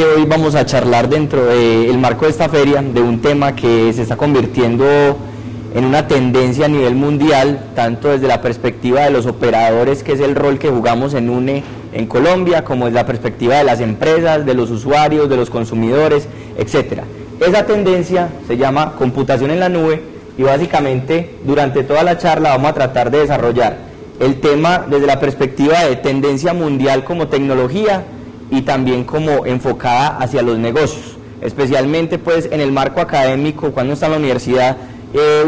que hoy vamos a charlar dentro del marco de esta feria de un tema que se está convirtiendo en una tendencia a nivel mundial, tanto desde la perspectiva de los operadores, que es el rol que jugamos en UNE en Colombia, como desde la perspectiva de las empresas, de los usuarios, de los consumidores, etcétera. Esa tendencia se llama computación en la nube y básicamente durante toda la charla vamos a tratar de desarrollar el tema desde la perspectiva de tendencia mundial como tecnología y también como enfocada hacia los negocios, especialmente pues en el marco académico. Cuando está en la universidad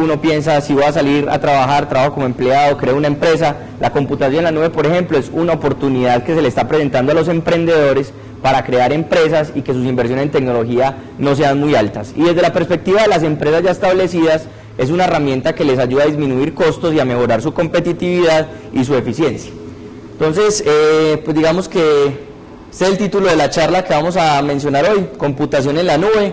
uno piensa, si voy a salir a trabajar, trabajo como empleado, creo una empresa. La computación en la nube, por ejemplo, es una oportunidad que se le está presentando a los emprendedores para crear empresas y que sus inversiones en tecnología no sean muy altas. Y desde la perspectiva de las empresas ya establecidas, es una herramienta que les ayuda a disminuir costos y a mejorar su competitividad y su eficiencia. Entonces, pues digamos que este es el título de la charla que vamos a mencionar hoy, computación en la nube.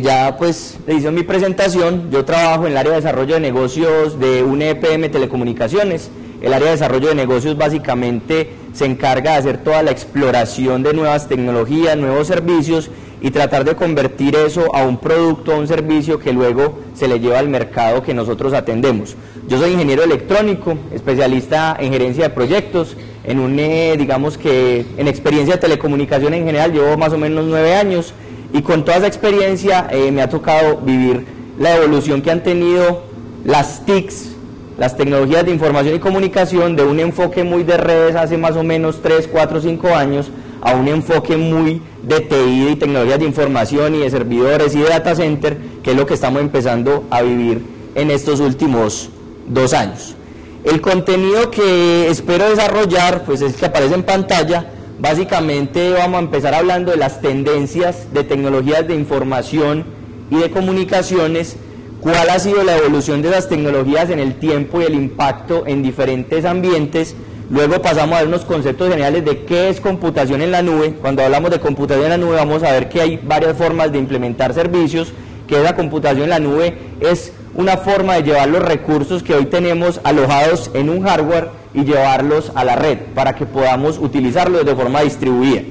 Ya pues le hice mi presentación. Yo trabajo en el área de desarrollo de negocios de UNE EPM Telecomunicaciones. El área de desarrollo de negocios básicamente se encarga de hacer toda la exploración de nuevas tecnologías, nuevos servicios y tratar de convertir eso a un producto, a un servicio que luego se le lleva al mercado que nosotros atendemos. Yo soy ingeniero electrónico, especialista en gerencia de proyectos. En UNE, digamos que en experiencia de telecomunicación en general llevo más o menos 9 años. Y con toda esa experiencia me ha tocado vivir la evolución que han tenido las TICs, las tecnologías de información y comunicación, de un enfoque muy de redes hace más o menos 3, 4, 5 años, a un enfoque muy de TI y tecnologías de información y de servidores y de data center, que es lo que estamos empezando a vivir en estos últimos 2 años. El contenido que espero desarrollar pues es el que aparece en pantalla. Básicamente vamos a empezar hablando de las tendencias de tecnologías de información y de comunicaciones, cuál ha sido la evolución de las tecnologías en el tiempo y el impacto en diferentes ambientes. Luego pasamos a ver unos conceptos generales de qué es computación en la nube. Cuando hablamos de computación en la nube vamos a ver que hay varias formas de implementar servicios, que esa computación en la nube es una forma de llevar los recursos que hoy tenemos alojados en un hardware y llevarlos a la red para que podamos utilizarlos de forma distribuida.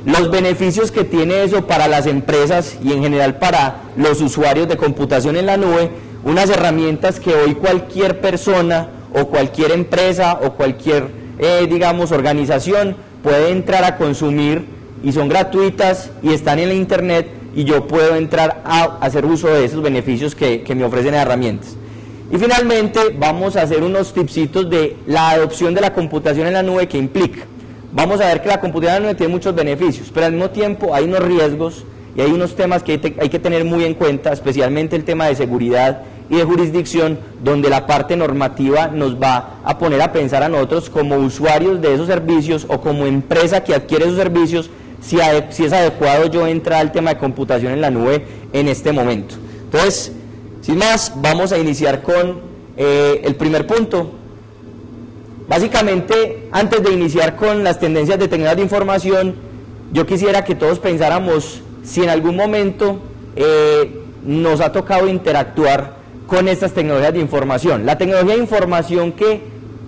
Los beneficios que tiene eso para las empresas y en general para los usuarios de computación en la nube, unas herramientas que hoy cualquier persona o cualquier empresa o cualquier digamos organización puede entrar a consumir y son gratuitas y están en la internet, y yo puedo entrar a hacer uso de esos beneficios que me ofrecen las herramientas. Y finalmente vamos a hacer unos tipsitos de la adopción de la computación en la nube que implica. Vamos a ver que la computación en la nube tiene muchos beneficios, pero al mismo tiempo hay unos riesgos y hay unos temas que hay que tener muy en cuenta, especialmente el tema de seguridad y de jurisdicción, donde la parte normativa nos va a poner a pensar a nosotros como usuarios de esos servicios o como empresa que adquiere esos servicios, si es adecuado yo entrar al tema de computación en la nube en este momento. Entonces, sin más, vamos a iniciar con el primer punto. Básicamente, antes de iniciar con las tendencias de tecnologías de información, yo quisiera que todos pensáramos si en algún momento nos ha tocado interactuar con estas tecnologías de información. La tecnología de información que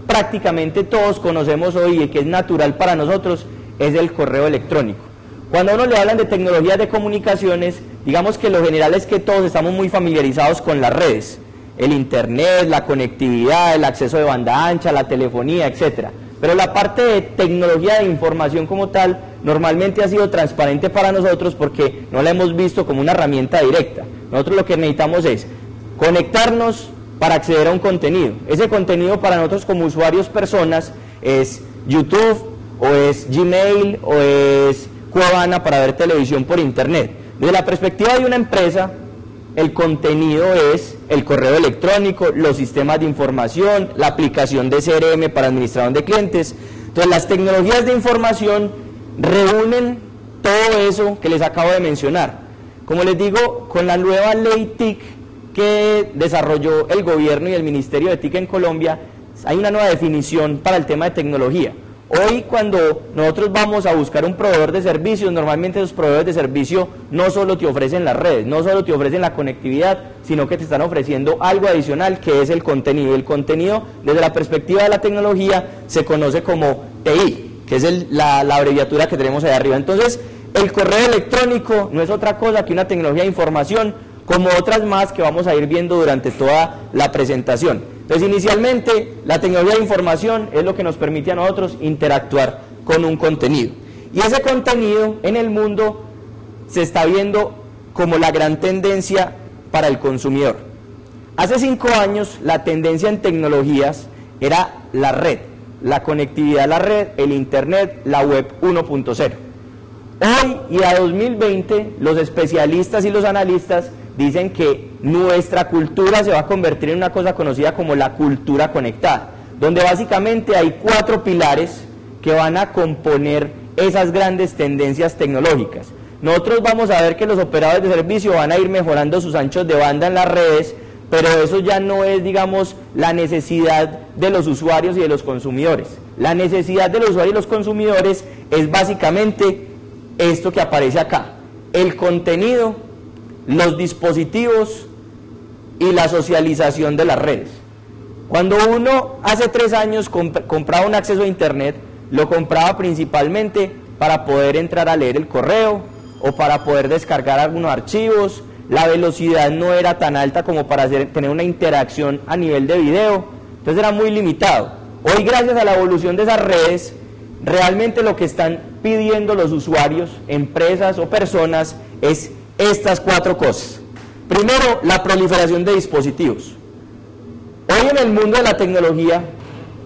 prácticamente todos conocemos hoy y que es natural para nosotros es el correo electrónico. Cuando a uno le hablan de tecnologías de comunicaciones, digamos que lo general es que todos estamos muy familiarizados con las redes, el internet, la conectividad, el acceso de banda ancha, la telefonía, etcétera. Pero la parte de tecnología de información como tal normalmente ha sido transparente para nosotros porque no la hemos visto como una herramienta directa. Nosotros lo que necesitamos es conectarnos para acceder a un contenido. Ese contenido para nosotros como usuarios personas es YouTube, o es Gmail, o es Cuevana para ver televisión por internet. Desde la perspectiva de una empresa, el contenido es el correo electrónico, los sistemas de información, la aplicación de CRM para administración de clientes. Entonces las tecnologías de información reúnen todo eso que les acabo de mencionar. Como les digo, con la nueva ley TIC que desarrolló el gobierno y el Ministerio de TIC en Colombia, hay una nueva definición para el tema de tecnología. Hoy cuando nosotros vamos a buscar un proveedor de servicios, normalmente esos proveedores de servicio no solo te ofrecen las redes, no solo te ofrecen la conectividad, sino que te están ofreciendo algo adicional que es el contenido. El contenido desde la perspectiva de la tecnología se conoce como TI, que es la abreviatura que tenemos ahí arriba. Entonces el correo electrónico no es otra cosa que una tecnología de información, como otras más que vamos a ir viendo durante toda la presentación. Entonces, inicialmente, la tecnología de información es lo que nos permite a nosotros interactuar con un contenido. Y ese contenido en el mundo se está viendo como la gran tendencia para el consumidor. Hace 5 años, la tendencia en tecnologías era la red, la conectividad a la red, el Internet, la web 1.0. Hoy y a 2020, los especialistas y los analistas dicen que nuestra cultura se va a convertir en una cosa conocida como la cultura conectada, donde básicamente hay 4 pilares que van a componer esas grandes tendencias tecnológicas. Nosotros vamos a ver que los operadores de servicio van a ir mejorando sus anchos de banda en las redes, pero eso ya no es, digamos, la necesidad de los usuarios y de los consumidores. La necesidad de los usuarios y los consumidores es básicamente esto que aparece acá: el contenido, los dispositivos y la socialización de las redes. Cuando uno hace 3 años compraba un acceso a Internet, lo compraba principalmente para poder entrar a leer el correo o para poder descargar algunos archivos. La velocidad no era tan alta como para tener una interacción a nivel de video, entonces era muy limitado. Hoy, gracias a la evolución de esas redes, realmente lo que están pidiendo los usuarios, empresas o personas es estas 4 cosas. Primero, la proliferación de dispositivos. Hoy en el mundo de la tecnología,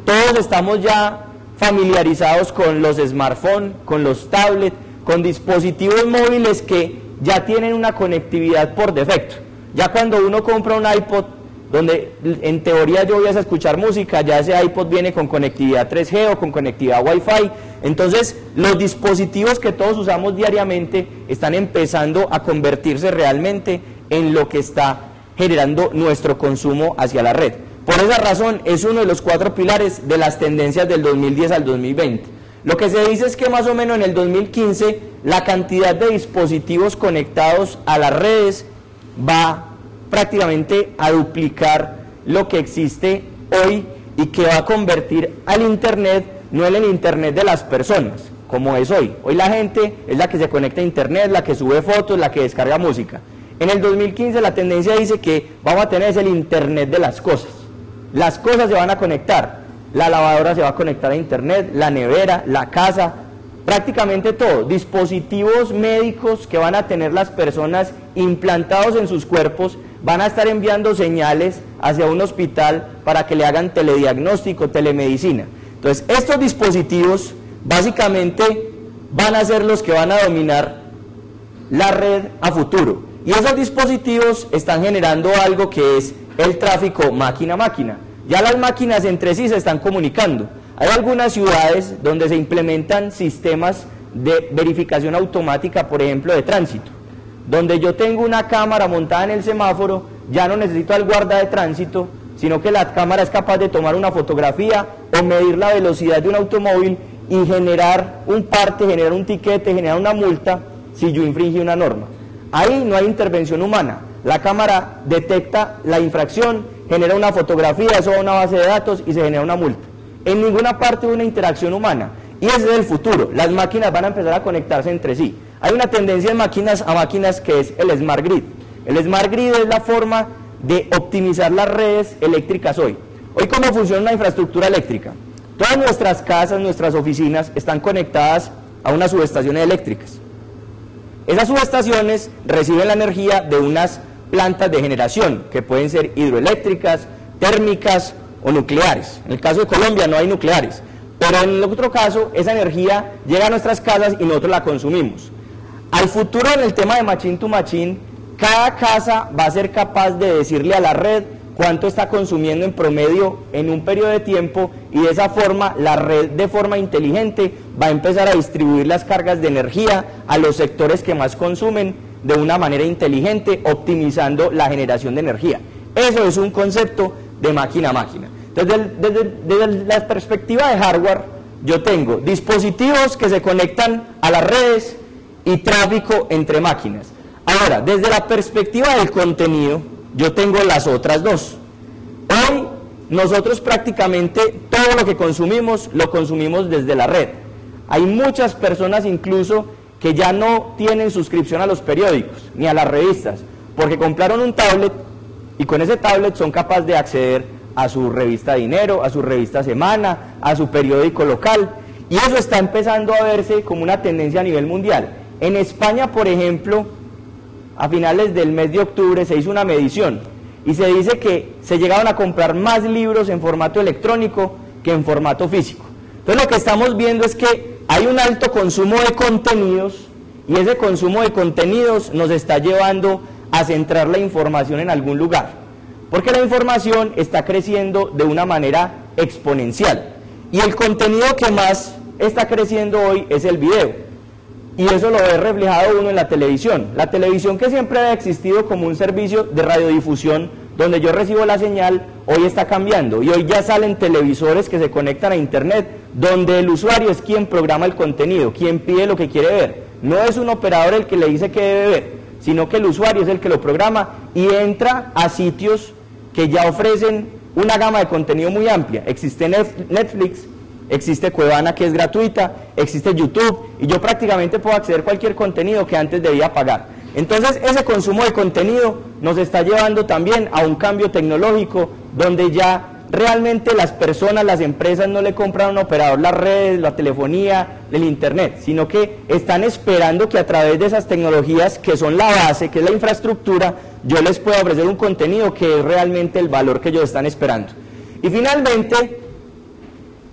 todos estamos ya familiarizados con los smartphones, con los tablets, con dispositivos móviles que ya tienen una conectividad por defecto. Ya cuando uno compra un iPod, donde en teoría yo voy a escuchar música, ya ese iPod viene con conectividad 3G o con conectividad Wi-Fi. Entonces, los dispositivos que todos usamos diariamente están empezando a convertirse realmente en lo que está generando nuestro consumo hacia la red. Por esa razón, es uno de los 4 pilares de las tendencias del 2010 al 2020. Lo que se dice es que más o menos en el 2015 la cantidad de dispositivos conectados a las redes va prácticamente a duplicar lo que existe hoy y que va a convertir al Internet no en el Internet de las personas, como es hoy. Hoy la gente es la que se conecta a Internet, la que sube fotos, la que descarga música. En el 2015 la tendencia dice que vamos a tener el Internet de las cosas. Las cosas se van a conectar. La lavadora se va a conectar a Internet, la nevera, la casa, prácticamente todo. Dispositivos médicos que van a tener las personas implantados en sus cuerpos van a estar enviando señales hacia un hospital para que le hagan telediagnóstico, telemedicina. Entonces, estos dispositivos básicamente van a ser los que van a dominar la red a futuro. Y esos dispositivos están generando algo que es el tráfico máquina a máquina. Ya las máquinas entre sí se están comunicando. Hay algunas ciudades donde se implementan sistemas de verificación automática, por ejemplo, de tránsito, donde yo tengo una cámara montada en el semáforo, ya no necesito al guarda de tránsito, sino que la cámara es capaz de tomar una fotografía o medir la velocidad de un automóvil y generar un parte, generar un tiquete, generar una multa si yo infringí una norma. Ahí no hay intervención humana. La cámara detecta la infracción, genera una fotografía, eso va a una base de datos y se genera una multa. En ninguna parte hay una interacción humana. Y ese es el futuro. Las máquinas van a empezar a conectarse entre sí. Hay una tendencia de máquinas a máquinas que es el Smart Grid. El Smart Grid es la forma de optimizar las redes eléctricas hoy. Hoy, ¿cómo funciona una infraestructura eléctrica? Todas nuestras casas, nuestras oficinas están conectadas a unas subestaciones eléctricas. Esas subestaciones reciben la energía de unas plantas de generación, que pueden ser hidroeléctricas, térmicas o nucleares. En el caso de Colombia no hay nucleares, pero en el otro caso esa energía llega a nuestras casas y nosotros la consumimos. Al futuro, en el tema de machine to machine, cada casa va a ser capaz de decirle a la red cuánto está consumiendo en promedio en un periodo de tiempo, y de esa forma la red, de forma inteligente, va a empezar a distribuir las cargas de energía a los sectores que más consumen de una manera inteligente, optimizando la generación de energía. Eso es un concepto de máquina a máquina. Entonces, desde la perspectiva de hardware, yo tengo dispositivos que se conectan a las redes y tráfico entre máquinas. Ahora, desde la perspectiva del contenido, yo tengo las otras dos. Hoy, nosotros prácticamente todo lo que consumimos, lo consumimos desde la red. Hay muchas personas incluso que ya no tienen suscripción a los periódicos ni a las revistas, porque compraron un tablet y con ese tablet son capaces de acceder a su revista Dinero, a su revista Semana, a su periódico local, y eso está empezando a verse como una tendencia a nivel mundial. En España, por ejemplo, a finales del mes de octubre se hizo una medición y se dice que se llegaron a comprar más libros en formato electrónico que en formato físico. Entonces lo que estamos viendo es que hay un alto consumo de contenidos y ese consumo de contenidos nos está llevando a centrar la información en algún lugar, porque la información está creciendo de una manera exponencial y el contenido que más está creciendo hoy es el video, y eso lo ve reflejado uno en la televisión. La televisión, que siempre ha existido como un servicio de radiodifusión donde yo recibo la señal, hoy está cambiando y hoy ya salen televisores que se conectan a internet donde el usuario es quien programa el contenido, quien pide lo que quiere ver. No es un operador el que le dice qué debe ver, sino que el usuario es el que lo programa y entra a sitios que ya ofrecen una gama de contenido muy amplia. Existe Netflix, existe Cuevana, que es gratuita, existe YouTube, y yo prácticamente puedo acceder a cualquier contenido que antes debía pagar. Entonces ese consumo de contenido nos está llevando también a un cambio tecnológico donde ya realmente las personas, las empresas no le compran a un operador las redes, la telefonía, el internet, sino que están esperando que a través de esas tecnologías que son la base, que es la infraestructura, yo les pueda ofrecer un contenido que es realmente el valor que ellos están esperando. Y finalmente,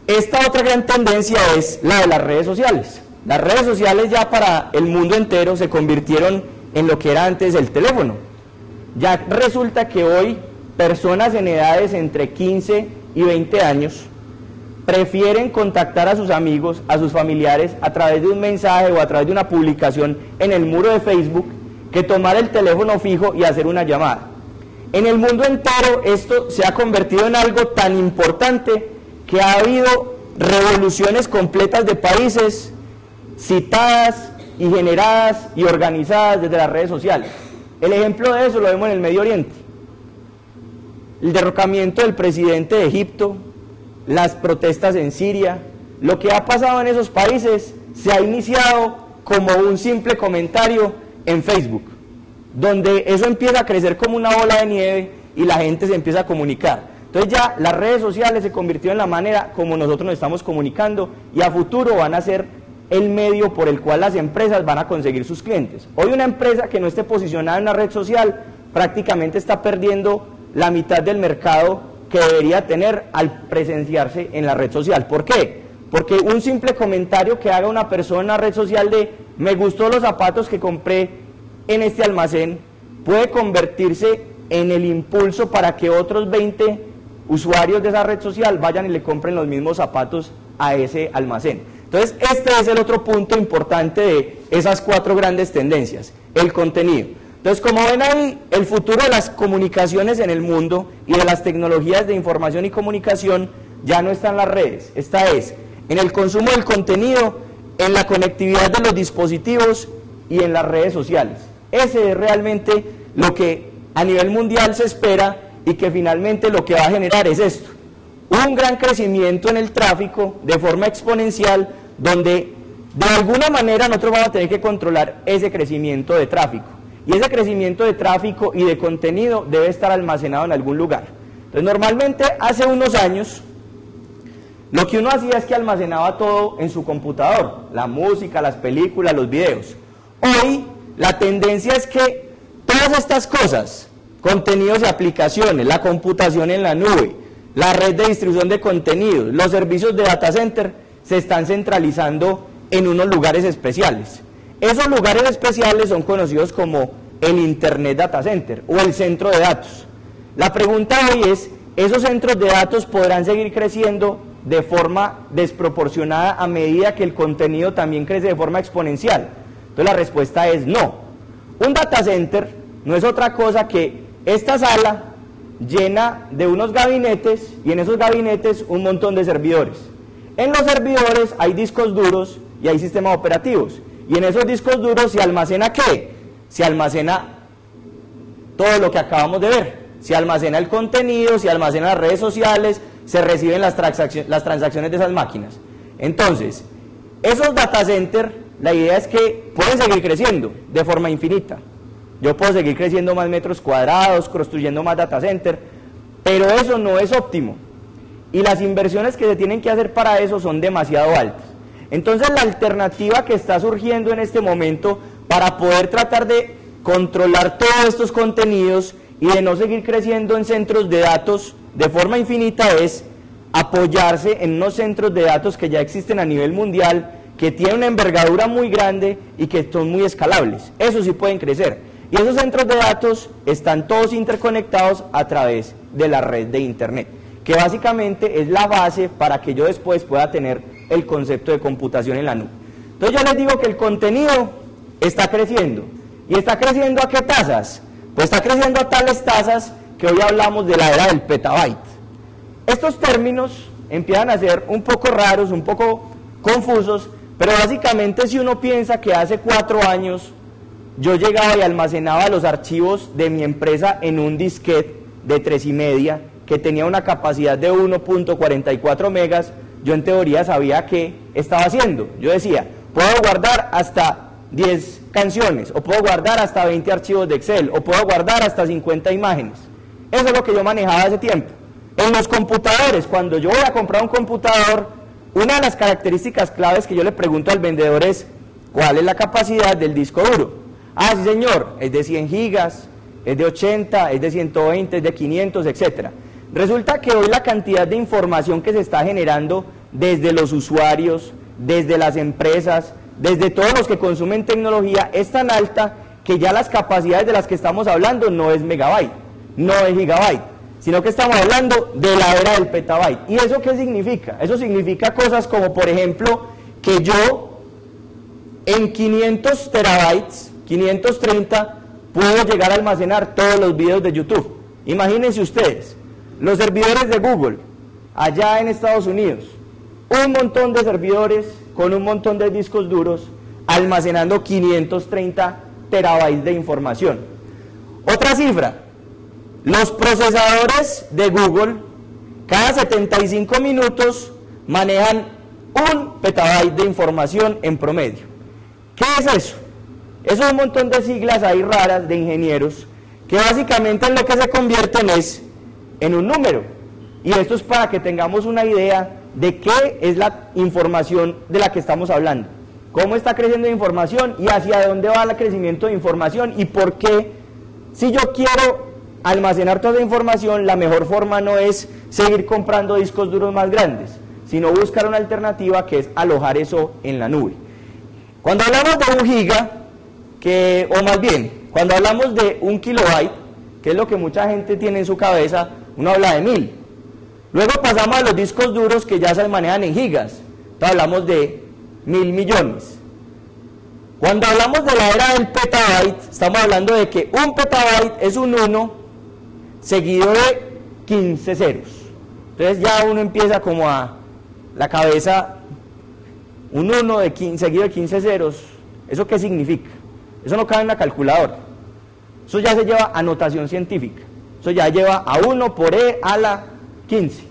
esta otra gran tendencia es la de las redes sociales. Las redes sociales ya para el mundo entero se convirtieron en lo que era antes el teléfono. Ya resulta que hoy personas en edades entre 15 y 20 años prefieren contactar a sus amigos, a sus familiares a través de un mensaje o a través de una publicación en el muro de Facebook que tomar el teléfono fijo y hacer una llamada. En el mundo entero esto se ha convertido en algo tan importante que ha habido revoluciones completas de países citadas y generadas y organizadas desde las redes sociales. El ejemplo de eso lo vemos en el Medio Oriente. El derrocamiento del presidente de Egipto, las protestas en Siria, lo que ha pasado en esos países se ha iniciado como un simple comentario en Facebook, donde eso empieza a crecer como una bola de nieve y la gente se empieza a comunicar. Entonces ya las redes sociales se convirtieron en la manera como nosotros nos estamos comunicando y a futuro van a ser el medio por el cual las empresas van a conseguir sus clientes. Hoy una empresa que no esté posicionada en una red social prácticamente está perdiendo la mitad del mercado que debería tener al presenciarse en la red social. ¿Por qué? Porque un simple comentario que haga una persona en la red social de me gustó los zapatos que compré en este almacén puede convertirse en el impulso para que otros 20 usuarios de esa red social vayan y le compren los mismos zapatos a ese almacén. Entonces este es el otro punto importante de esas 4 grandes tendencias, el contenido. Entonces, como ven ahí, el futuro de las comunicaciones en el mundo y de las tecnologías de información y comunicación ya no está en las redes, esta es en el consumo del contenido, en la conectividad de los dispositivos y en las redes sociales. Ese es realmente lo que a nivel mundial se espera y que finalmente lo que va a generar es esto, un gran crecimiento en el tráfico de forma exponencial, donde de alguna manera nosotros vamos a tener que controlar ese crecimiento de tráfico. Y ese crecimiento de tráfico y de contenido debe estar almacenado en algún lugar. Entonces normalmente hace unos años lo que uno hacía es que almacenaba todo en su computador, la música, las películas, los videos. Hoy la tendencia es que todas estas cosas, contenidos y aplicaciones, la computación en la nube, la red de distribución de contenidos, los servicios de data center se están centralizando en unos lugares especiales. Esos lugares especiales son conocidos como el Internet Data Center o el centro de datos. La pregunta hoy es, ¿esos centros de datos podrán seguir creciendo de forma desproporcionada a medida que el contenido también crece de forma exponencial? Entonces la respuesta es no. Un data center no es otra cosa que esta sala llena de unos gabinetes y en esos gabinetes un montón de servidores. En los servidores hay discos duros y hay sistemas operativos. Y en esos discos duros se almacena ¿qué? Se almacena todo lo que acabamos de ver. Se almacena el contenido, se almacena las redes sociales, se reciben las transacciones de esas máquinas. Entonces, esos data centers la idea es que pueden seguir creciendo de forma infinita. Yo puedo seguir creciendo más metros cuadrados, construyendo más data center, pero eso no es óptimo. Y las inversiones que se tienen que hacer para eso son demasiado altas. Entonces la alternativa que está surgiendo en este momento para poder tratar de controlar todos estos contenidos y de no seguir creciendo en centros de datos de forma infinita es apoyarse en unos centros de datos que ya existen a nivel mundial, que tienen una envergadura muy grande y que son muy escalables. Eso sí pueden crecer. Y esos centros de datos están todos interconectados a través de la red de Internet, que básicamente es la base para que yo después pueda tener el concepto de computación en la nube. Entonces yo les digo que el contenido está creciendo. ¿Y está creciendo a qué tasas? Pues está creciendo a tales tasas que hoy hablamos de la era del petabyte. Estos términos empiezan a ser un poco raros, un poco confusos, pero básicamente si uno piensa que hace 4 años yo llegaba y almacenaba los archivos de mi empresa en un disquete de 3,5 que tenía una capacidad de 1.44 megas, yo en teoría sabía qué estaba haciendo. Yo decía, puedo guardar hasta 10 canciones, o puedo guardar hasta 20 archivos de Excel, o puedo guardar hasta 50 imágenes. Eso es lo que yo manejaba hace tiempo. En los computadores, cuando yo voy a comprar un computador, una de las características claves que yo le pregunto al vendedor es, ¿cuál es la capacidad del disco duro? Ah, sí señor, es de 100 gigas, es de 80, es de 120, es de 500, etc. Resulta que hoy la cantidad de información que se está generando desde los usuarios, desde las empresas, desde todos los que consumen tecnología es tan alta que ya las capacidades de las que estamos hablando no es megabyte, no es gigabyte, sino que estamos hablando de la era del petabyte. ¿Y eso qué significa? Eso significa cosas como, por ejemplo, que yo en 500 terabytes, 530, puedo llegar a almacenar todos los videos de YouTube. Imagínense ustedes, los servidores de Google, allá en Estados Unidos, un montón de servidores con un montón de discos duros, almacenando 530 terabytes de información. Otra cifra, los procesadores de Google, cada 75 minutos, manejan 1 petabyte de información en promedio. ¿Qué es eso? Eso es un montón de siglas ahí raras de ingenieros, que básicamente en lo que se convierten es en un número. Y esto es para que tengamos una idea de qué es la información de la que estamos hablando, cómo está creciendo la información y hacia dónde va el crecimiento de información y por qué, si yo quiero almacenar toda la información, la mejor forma no es seguir comprando discos duros más grandes, sino buscar una alternativa que es alojar eso en la nube. Cuando hablamos de 1 giga, o más bien, cuando hablamos de 1 kilobyte, que es lo que mucha gente tiene en su cabeza, uno habla de 1000. Luego pasamos a los discos duros que ya se manejan en gigas, entonces hablamos de 1000 millones. Cuando hablamos de la era del petabyte, estamos hablando de que 1 petabyte es un 1 seguido de 15 ceros. Entonces ya uno empieza como a la cabeza, un 1 de 15, seguido de 15 ceros, ¿eso qué significa? Eso no cabe en la calculadora. Eso ya se lleva a notación científica. Eso ya lleva a 1 por e a la 15.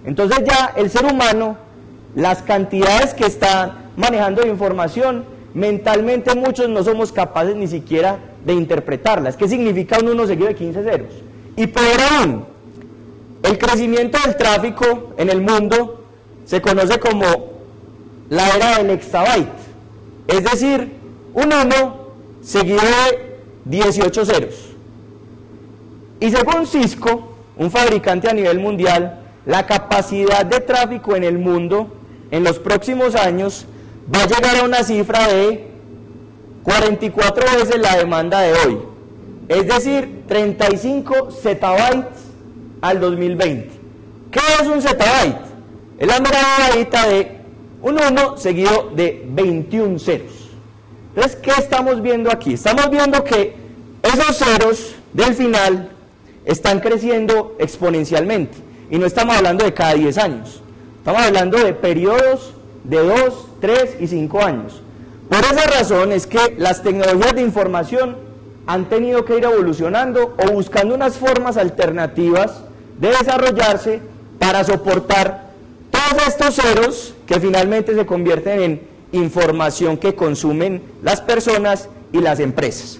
Entonces ya el ser humano, las cantidades que está manejando de información, mentalmente muchos no somos capaces ni siquiera de interpretarlas. ¿Qué significa un 1 seguido de 15 ceros? Y peor aún, el crecimiento del tráfico en el mundo se conoce como la era del exabyte. Es decir, un 1 seguido de 18 ceros. Y según Cisco, un fabricante a nivel mundial, la capacidad de tráfico en el mundo en los próximos años va a llegar a una cifra de 44 veces la demanda de hoy, es decir, 35 zettabytes al 2020. ¿Qué es un zettabyte? Es la meradita de un 1 seguido de 21 ceros. Entonces, ¿qué estamos viendo aquí? Estamos viendo que esos ceros del final están creciendo exponencialmente, y no estamos hablando de cada 10 años, estamos hablando de periodos de 2, 3 y 5 años. Por esa razón es que las tecnologías de información han tenido que ir evolucionando o buscando unas formas alternativas de desarrollarse para soportar todos estos ceros que finalmente se convierten en información que consumen las personas y las empresas.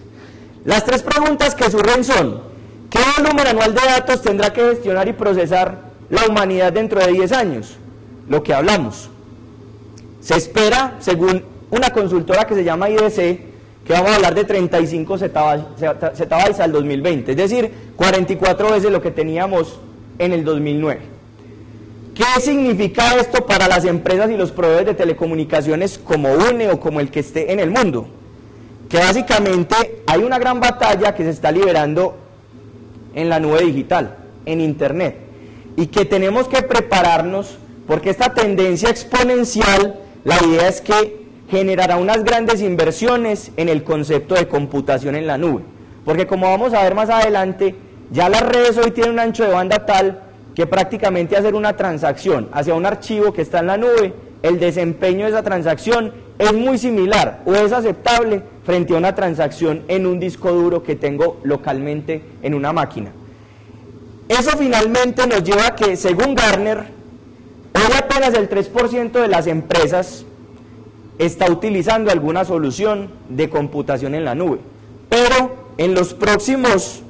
Las tres preguntas que surgen son: ¿qué volumen anual de datos tendrá que gestionar y procesar la humanidad dentro de 10 años? Lo que hablamos. Se espera, según una consultora que se llama IDC, que vamos a hablar de 35 zettabytes al 2020, es decir, 44 veces lo que teníamos en el 2009. ¿Qué significa esto para las empresas y los proveedores de telecomunicaciones como UNE o como el que esté en el mundo? Que básicamente hay una gran batalla que se está liberando en la nube digital, en Internet, y que tenemos que prepararnos porque esta tendencia exponencial, la idea es que generará unas grandes inversiones en el concepto de computación en la nube, porque como vamos a ver más adelante, ya las redes hoy tienen un ancho de banda tal que prácticamente hacer una transacción hacia un archivo que está en la nube, el desempeño de esa transacción es muy similar o es aceptable frente a una transacción en un disco duro que tengo localmente en una máquina. Eso finalmente nos lleva a que, según Gartner, hoy apenas el 3% de las empresas está utilizando alguna solución de computación en la nube, pero en los próximos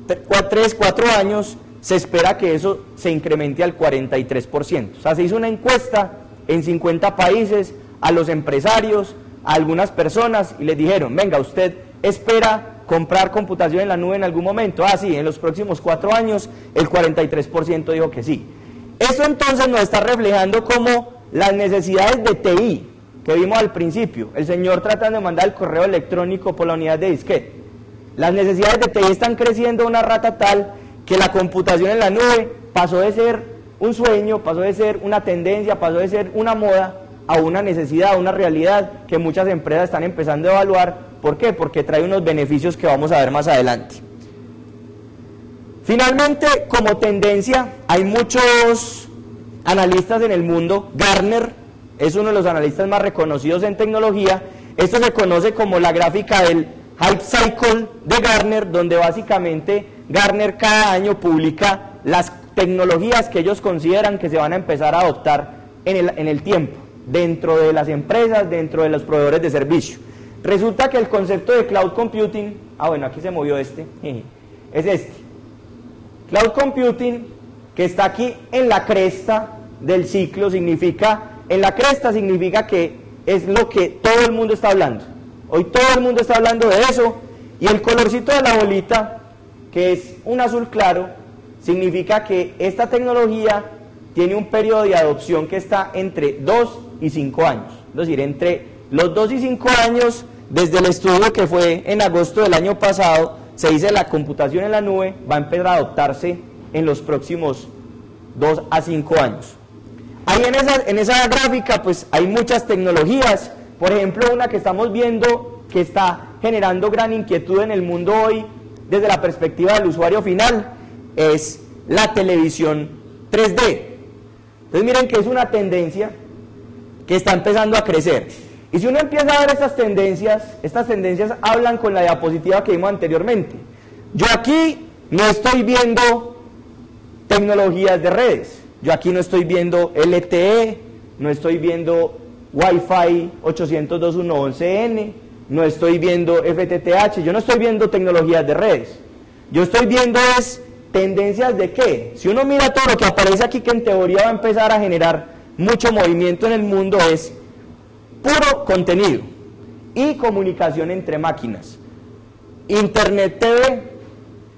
3-4 años se espera que eso se incremente al 43%. O sea, se hizo una encuesta en 50 países a los empresarios, a algunas personas, y les dijeron: venga, ¿usted espera comprar computación en la nube en algún momento? Ah, sí, en los próximos 4 años el 43% dijo que sí. Eso entonces nos está reflejando como las necesidades de TI que vimos al principio, el señor tratando de mandar el correo electrónico por la unidad de disquete. Las necesidades de TI están creciendo a una rata tal que la computación en la nube pasó de ser un sueño, pasó de ser una tendencia, pasó de ser una moda a una necesidad, a una realidad que muchas empresas están empezando a evaluar. ¿Por qué? Porque trae unos beneficios que vamos a ver más adelante. Finalmente, como tendencia, hay muchos analistas en el mundo. Gartner es uno de los analistas más reconocidos en tecnología. Esto se conoce como la gráfica del Hype Cycle de Gartner, donde básicamente Gartner cada año publica las tecnologías que ellos consideran que se van a empezar a adoptar en el tiempo, dentro de las empresas, dentro de los proveedores de servicio. Resulta que el concepto de Cloud Computing, bueno, aquí se movió es este. Cloud Computing, que está aquí en la cresta del ciclo, en la cresta significa que es lo que todo el mundo está hablando. Hoy todo el mundo está hablando de eso, y el colorcito de la bolita, que es un azul claro, significa que esta tecnología tiene un periodo de adopción que está entre 2 y 5 años. Es decir, entre los 2 y 5 años, desde el estudio que fue en agosto del año pasado, se dice la computación en la nube va a empezar a adoptarse en los próximos 2 a 5 años. Ahí en esa gráfica pues hay muchas tecnologías. Por ejemplo, una que estamos viendo que está generando gran inquietud en el mundo hoy desde la perspectiva del usuario final es la televisión 3D. Entonces miren que es una tendencia que está empezando a crecer. Y si uno empieza a ver estas tendencias hablan con la diapositiva que vimos anteriormente. Yo aquí no estoy viendo tecnologías de redes, yo aquí no estoy viendo LTE, no estoy viendo Wi-Fi 802.111n, no estoy viendo FTTH, yo no estoy viendo tecnologías de redes. Yo estoy viendo es tendencias de qué. Si uno mira todo lo que aparece aquí, que en teoría va a empezar a generar mucho movimiento en el mundo, es puro contenido y comunicación entre máquinas. Internet TV,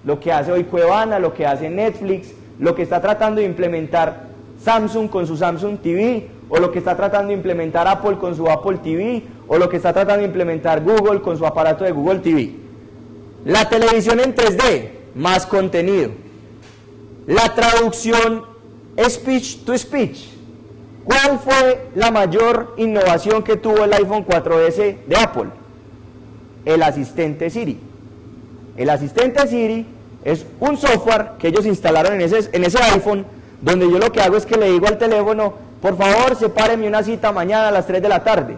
lo que hace hoy Cuevana, lo que hace Netflix, lo que está tratando de implementar Samsung con su Samsung TV, o lo que está tratando de implementar Apple con su Apple TV, o lo que está tratando de implementar Google con su aparato de Google TV. La televisión en 3D, más contenido. La traducción speech to speech. ¿Cuál fue la mayor innovación que tuvo el iPhone 4S de Apple? El asistente Siri. El asistente Siri es un software que ellos instalaron en ese iPhone, donde yo lo que hago es que le digo al teléfono: por favor, sepáreme una cita mañana a las 3 de la tarde.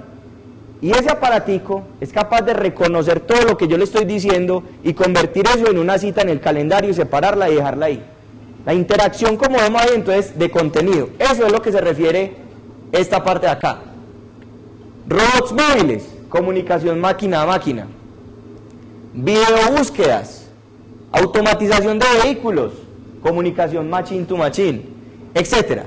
Y ese aparatico es capaz de reconocer todo lo que yo le estoy diciendo y convertir eso en una cita en el calendario y separarla y dejarla ahí. La interacción, como vemos ahí, entonces, de contenido. Eso es lo que se refiere esta parte de acá. Robots móviles, comunicación máquina a máquina. Videobúsquedas, automatización de vehículos, comunicación machine to machine, etc.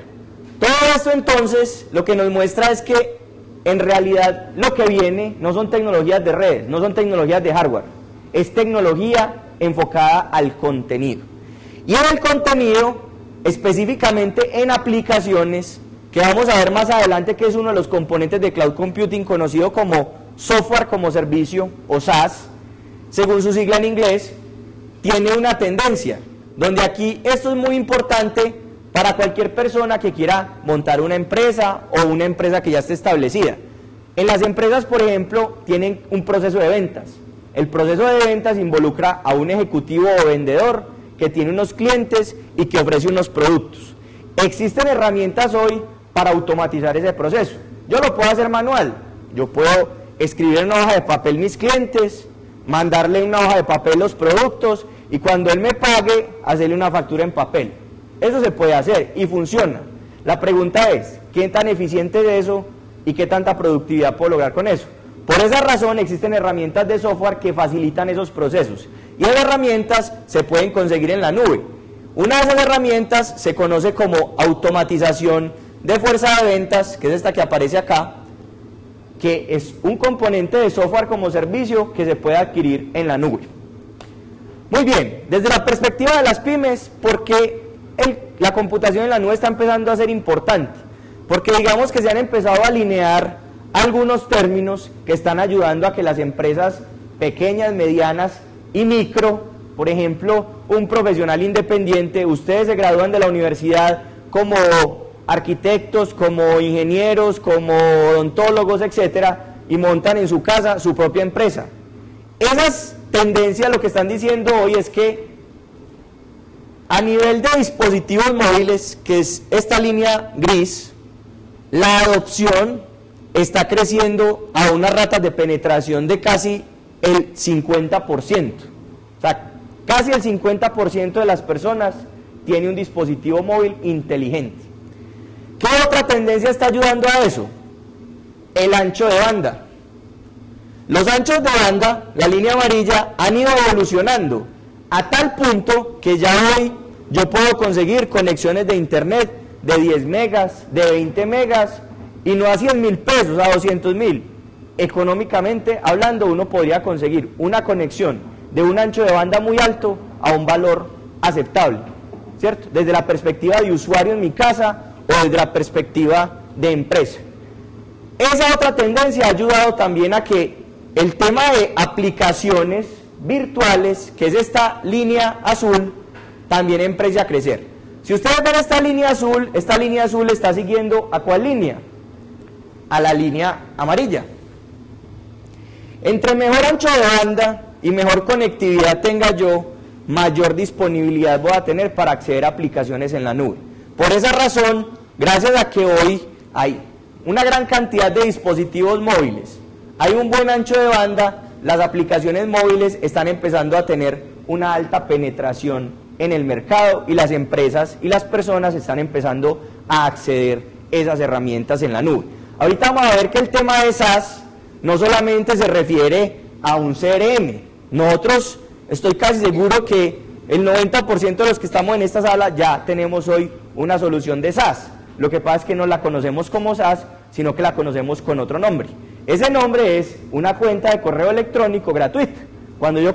Todo esto entonces lo que nos muestra es que en realidad lo que viene no son tecnologías de redes, no son tecnologías de hardware, es tecnología enfocada al contenido. Y en el contenido, específicamente en aplicaciones, que vamos a ver más adelante que es uno de los componentes de Cloud Computing conocido como Software como Servicio o SaaS, según su sigla en inglés, tiene una tendencia, donde aquí esto es muy importante para cualquier persona que quiera montar una empresa o una empresa que ya esté establecida. En las empresas, por ejemplo, tienen un proceso de ventas. El proceso de ventas involucra a un ejecutivo o vendedor que tiene unos clientes y que ofrece unos productos. Existen herramientas hoy para automatizar ese proceso. Yo lo puedo hacer manual. Yo puedo escribir en una hoja de papel mis clientes, mandarle en una hoja de papel los productos y cuando él me pague, hacerle una factura en papel. Eso se puede hacer y funciona. La pregunta es, ¿qué tan eficiente es eso y qué tanta productividad puedo lograr con eso? Por esa razón existen herramientas de software que facilitan esos procesos y esas herramientas se pueden conseguir en la nube. Una de esas herramientas se conoce como automatización de fuerza de ventas, que es esta que aparece acá, que es un componente de software como servicio que se puede adquirir en la nube. Muy bien, desde la perspectiva de las pymes, ¿por qué la computación en la nube está empezando a ser importante? Porque digamos que se han empezado a alinear algunos términos que están ayudando a que las empresas pequeñas, medianas y micro, por ejemplo, un profesional independiente, ustedes se gradúan de la universidad como arquitectos, como ingenieros, como odontólogos, etcétera, y montan en su casa su propia empresa. Esas tendencias lo que están diciendo hoy es que a nivel de dispositivos móviles, que es esta línea gris, la adopción está creciendo a unas ratas de penetración de casi el 50%. O sea, casi el 50% de las personas tiene un dispositivo móvil inteligente. ¿Qué otra tendencia está ayudando a eso? El ancho de banda. Los anchos de banda, la línea amarilla, han ido evolucionando a tal punto que ya hoy yo puedo conseguir conexiones de internet de 10 megas, de 20 megas, y no a 100.000 pesos, a 200.000. Económicamente hablando, uno podría conseguir una conexión de un ancho de banda muy alto a un valor aceptable, ¿cierto? Desde la perspectiva de usuario en mi casa o desde la perspectiva de empresa. Esa otra tendencia ha ayudado también a que el tema de aplicaciones virtuales, que es esta línea azul, también empiece a crecer. Si ustedes ven esta línea azul está siguiendo ¿a cuál línea? A la línea amarilla. Entre mejor ancho de banda y mejor conectividad tenga yo, mayor disponibilidad voy a tener para acceder a aplicaciones en la nube. Por esa razón, gracias a que hoy hay una gran cantidad de dispositivos móviles, hay un buen ancho de banda, las aplicaciones móviles están empezando a tener una alta penetración en el mercado y las empresas y las personas están empezando a acceder a esas herramientas en la nube. Ahorita vamos a ver que el tema de SaaS no solamente se refiere a un CRM. Nosotros, estoy casi seguro que el 90% de los que estamos en esta sala ya tenemos hoy una solución de SaaS. Lo que pasa es que no la conocemos como SaaS, sino que la conocemos con otro nombre. Ese nombre es una cuenta de correo electrónico gratuita. Cuando yo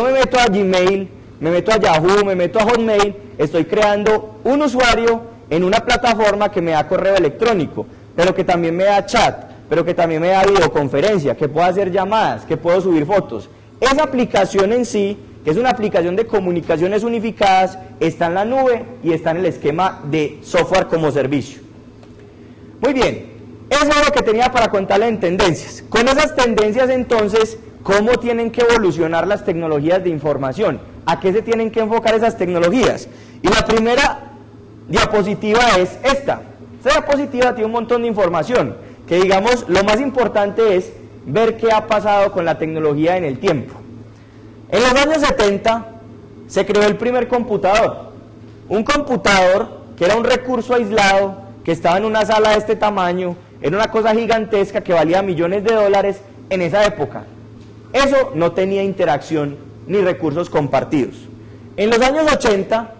me meto a Gmail, me meto a Yahoo, me meto a Hotmail, estoy creando un usuario en una plataforma que me da correo electrónico, pero que también me da chat, pero que también me da videoconferencia, que puedo hacer llamadas, que puedo subir fotos. Esa aplicación en sí, que es una aplicación de comunicaciones unificadas, está en la nube y está en el esquema de software como servicio. Muy bien, eso es lo que tenía para contarle en tendencias. Con esas tendencias entonces, ¿cómo tienen que evolucionar las tecnologías de información? ¿A qué se tienen que enfocar esas tecnologías? Y la primera diapositiva es esta. Esta diapositiva tiene un montón de información, que digamos, lo más importante es ver qué ha pasado con la tecnología en el tiempo. En los años 70 se creó el primer computador. Un computador que era un recurso aislado, que estaba en una sala de este tamaño, Era una cosa gigantesca que valía millones de dólares en esa época. Eso no tenía interacción ni recursos compartidos. En los años 80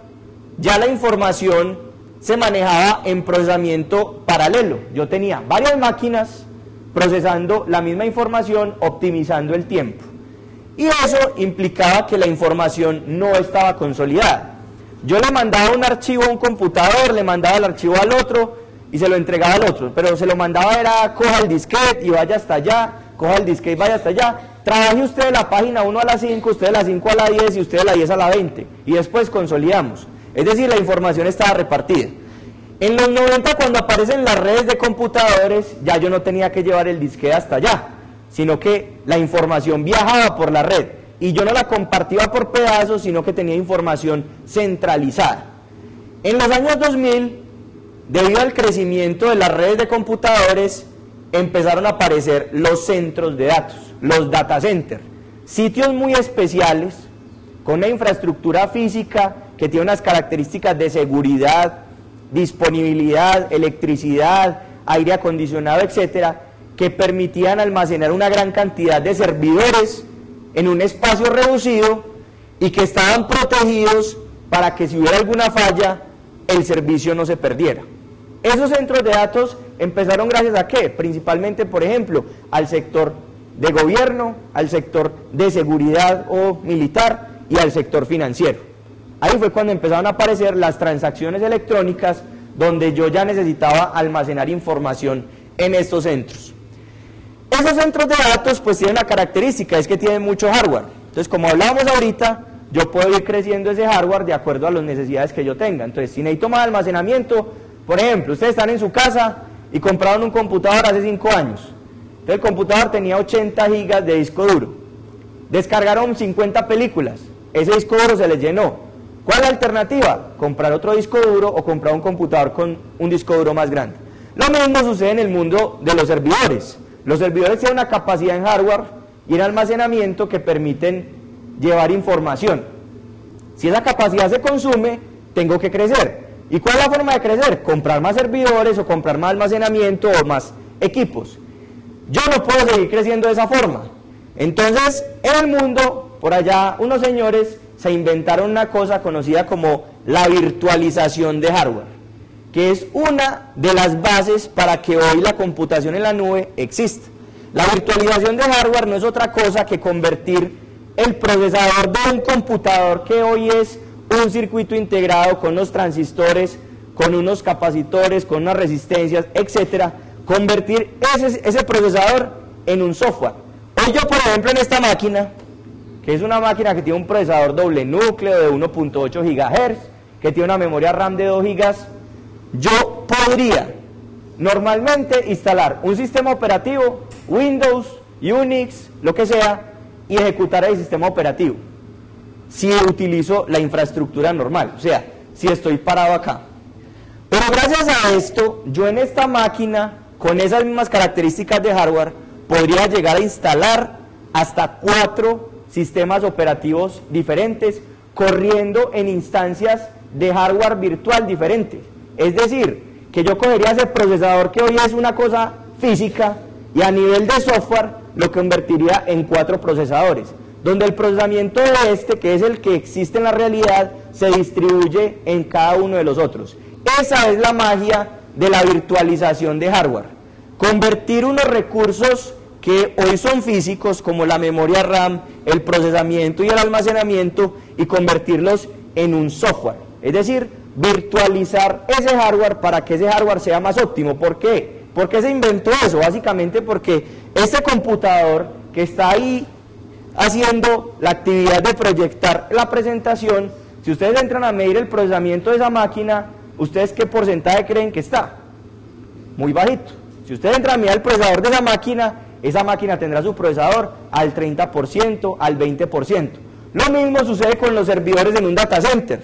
ya la información se manejaba en procesamiento paralelo. Yo tenía varias máquinas procesando la misma información, optimizando el tiempo. Y eso implicaba que la información no estaba consolidada. Yo le mandaba un archivo a un computador, le mandaba el archivo al otro y se lo entregaba al otro, pero se lo mandaba era coja el disquete y vaya hasta allá, coja el disquete y vaya hasta allá, trabaje usted de la página 1 a la 5, usted de la 5 a la 10 y usted de la 10 a la 20 y después consolidamos. Es decir, la información estaba repartida. En los 90, cuando aparecen las redes de computadores, ya yo no tenía que llevar el disquete hasta allá, sino que la información viajaba por la red y yo no la compartía por pedazos, sino que tenía información centralizada. En los años 2000, debido al crecimiento de las redes de computadores, empezaron a aparecer los centros de datos, los data centers, sitios muy especiales, con una infraestructura física que tiene unas características de seguridad, disponibilidad, electricidad, aire acondicionado, etcétera, que permitían almacenar una gran cantidad de servidores en un espacio reducido y que estaban protegidos para que si hubiera alguna falla, el servicio no se perdiera. Esos centros de datos empezaron gracias a ¿qué? Principalmente, por ejemplo, al sector de gobierno, al sector de seguridad o militar y al sector financiero. Ahí fue cuando empezaron a aparecer las transacciones electrónicas, donde yo ya necesitaba almacenar información en estos centros. Esos centros de datos pues tienen una característica, es que tienen mucho hardware. Entonces, como hablábamos ahorita, yo puedo ir creciendo ese hardware de acuerdo a las necesidades que yo tenga. Entonces, si necesito más almacenamiento, por ejemplo, ustedes están en su casa y compraron un computador hace 5 años. Entonces, el computador tenía 80 gigas de disco duro. Descargaron 50 películas, ese disco duro se les llenó. ¿Cuál es la alternativa? Comprar otro disco duro o comprar un computador con un disco duro más grande. Lo mismo sucede en el mundo de los servidores. Los servidores tienen una capacidad en hardware y en almacenamiento que permiten llevar información. Si esa capacidad se consume, tengo que crecer. ¿Y cuál es la forma de crecer? Comprar más servidores o comprar más almacenamiento o más equipos. Yo no puedo seguir creciendo de esa forma. Entonces, en el mundo, por allá, unos señores se inventaron una cosa conocida como la virtualización de hardware, que es una de las bases para que hoy la computación en la nube exista. La virtualización de hardware no es otra cosa que convertir el procesador de un computador, que hoy es un circuito integrado con unos transistores, con unos capacitores, con unas resistencias, etcétera, convertir ese procesador en un software. Hoy yo, por ejemplo, en esta máquina, que es una máquina que tiene un procesador doble núcleo de 1.8 GHz, que tiene una memoria RAM de 2 GB, yo podría normalmente instalar un sistema operativo, Windows, Unix, lo que sea, y ejecutar el sistema operativo, si utilizo la infraestructura normal, o sea, si estoy parado acá. Pero gracias a esto, yo en esta máquina, con esas mismas características de hardware, podría llegar a instalar hasta 4 sistemas operativos diferentes, corriendo en instancias de hardware virtual diferentes. Es decir, que yo cogería ese procesador que hoy es una cosa física y a nivel de software lo convertiría en 4 procesadores, donde el procesamiento de este, que es el que existe en la realidad, se distribuye en cada uno de los otros. Esa es la magia de la virtualización de hardware. Convertir unos recursos que hoy son físicos, como la memoria RAM, el procesamiento y el almacenamiento, y convertirlos en un software. Es decir, virtualizar ese hardware para que ese hardware sea más óptimo. ¿Por qué? ¿Por qué se inventó eso? Básicamente porque este computador que está ahí haciendo la actividad de proyectar la presentación, si ustedes entran a medir el procesamiento de esa máquina, ¿ustedes qué porcentaje creen que está? Muy bajito. Si ustedes entran a medir el procesador de esa máquina tendrá su procesador al 30%, al 20%. Lo mismo sucede con los servidores en un data center.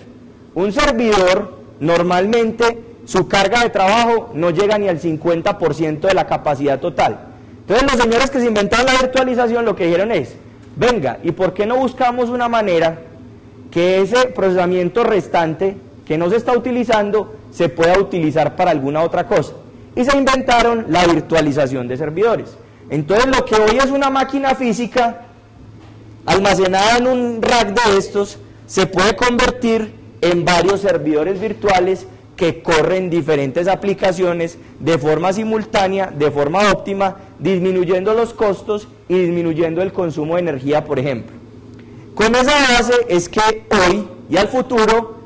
Un servidor, normalmente, su carga de trabajo no llega ni al 50% de la capacidad total. Entonces los señores que se inventaron la virtualización lo que dijeron es, venga, ¿y por qué no buscamos una manera que ese procesamiento restante que no se está utilizando se pueda utilizar para alguna otra cosa? y se inventaron la virtualización de servidores. Entonces lo que hoy es una máquina física almacenada en un rack de estos se puede convertir en varios servidores virtuales que corren diferentes aplicaciones de forma simultánea, de forma óptima, disminuyendo los costos y disminuyendo el consumo de energía, por ejemplo. Con esa base es que hoy y al futuro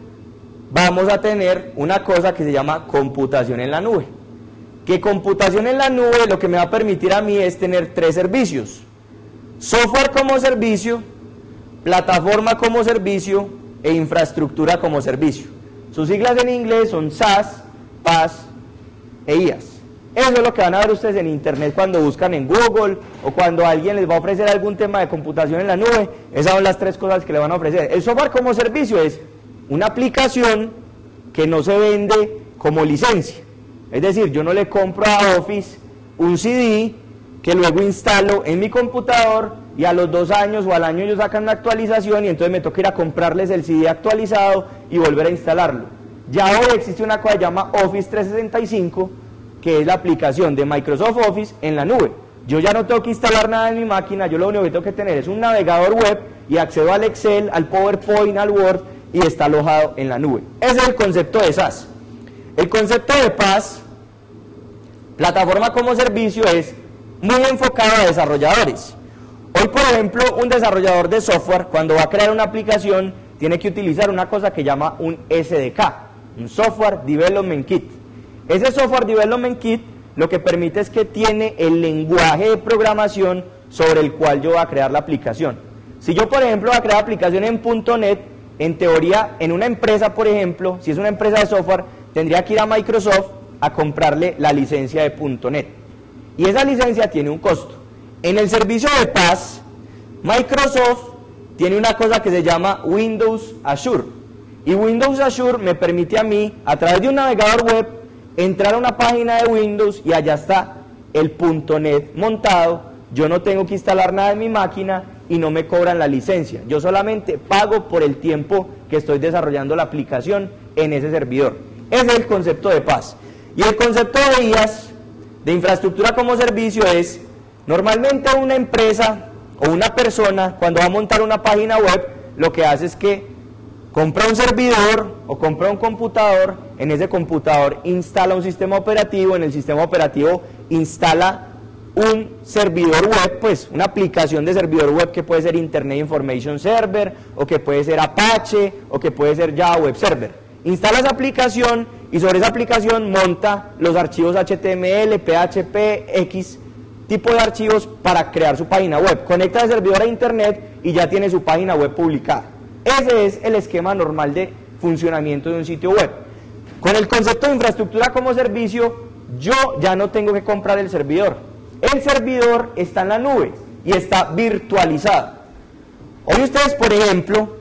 vamos a tener una cosa que se llama computación en la nube. Que computación en la nube lo que me va a permitir a mí es tener tres servicios: software como servicio, plataforma como servicio e infraestructura como servicio. Sus siglas en inglés son SaaS, PaaS e IaaS. Eso es lo que van a ver ustedes en internet cuando buscan en Google o cuando alguien les va a ofrecer algún tema de computación en la nube. Esas son las tres cosas que le van a ofrecer. El software como servicio es una aplicación que no se vende como licencia. Es decir, yo no le compro a Office un CD que luego instalo en mi computador y a los 2 años o al año ellos sacan una actualización y entonces me toca ir a comprarles el CD actualizado y volver a instalarlo. Ya hoy existe una cosa que se llama Office 365, que es la aplicación de Microsoft Office en la nube. Yo ya no tengo que instalar nada en mi máquina, yo lo único que tengo que tener es un navegador web y accedo al Excel, al PowerPoint, al Word y está alojado en la nube. Ese es el concepto de SaaS. El concepto de PaaS, plataforma como servicio, es muy enfocado a desarrolladores. Hoy, por ejemplo, un desarrollador de software, cuando va a crear una aplicación, tiene que utilizar una cosa que llama un SDK, un Software Development Kit. Ese Software Development Kit lo que permite es que tiene el lenguaje de programación sobre el cual yo voy a crear la aplicación. Si yo, por ejemplo, voy a crear aplicación en .NET, en teoría, en una empresa, por ejemplo, si es una empresa de software, tendría que ir a Microsoft a comprarle la licencia de .NET. Y esa licencia tiene un costo. En el servicio de PaaS, Microsoft tiene una cosa que se llama Windows Azure. Y Windows Azure me permite a mí, a través de un navegador web, entrar a una página de Windows y allá está el .NET montado. Yo no tengo que instalar nada en mi máquina y no me cobran la licencia. Yo solamente pago por el tiempo que estoy desarrollando la aplicación en ese servidor. Ese es el concepto de PaaS. Y el concepto de IaaS, de infraestructura como servicio, es normalmente una empresa o una persona cuando va a montar una página web lo que hace es que compra un servidor o compra un computador, en ese computador instala un sistema operativo, en el sistema operativo instala un servidor web, pues una aplicación de servidor web que puede ser Internet Information Server o que puede ser Apache o que puede ser Java Web Server. Instala esa aplicación y sobre esa aplicación monta los archivos HTML, PHP, X tipo de archivos para crear su página web. Conecta el servidor a internet y ya tiene su página web publicada. Ese es el esquema normal de funcionamiento de un sitio web. Con el concepto de infraestructura como servicio, yo ya no tengo que comprar el servidor. El servidor está en la nube y está virtualizado. Hoy ustedes, por ejemplo,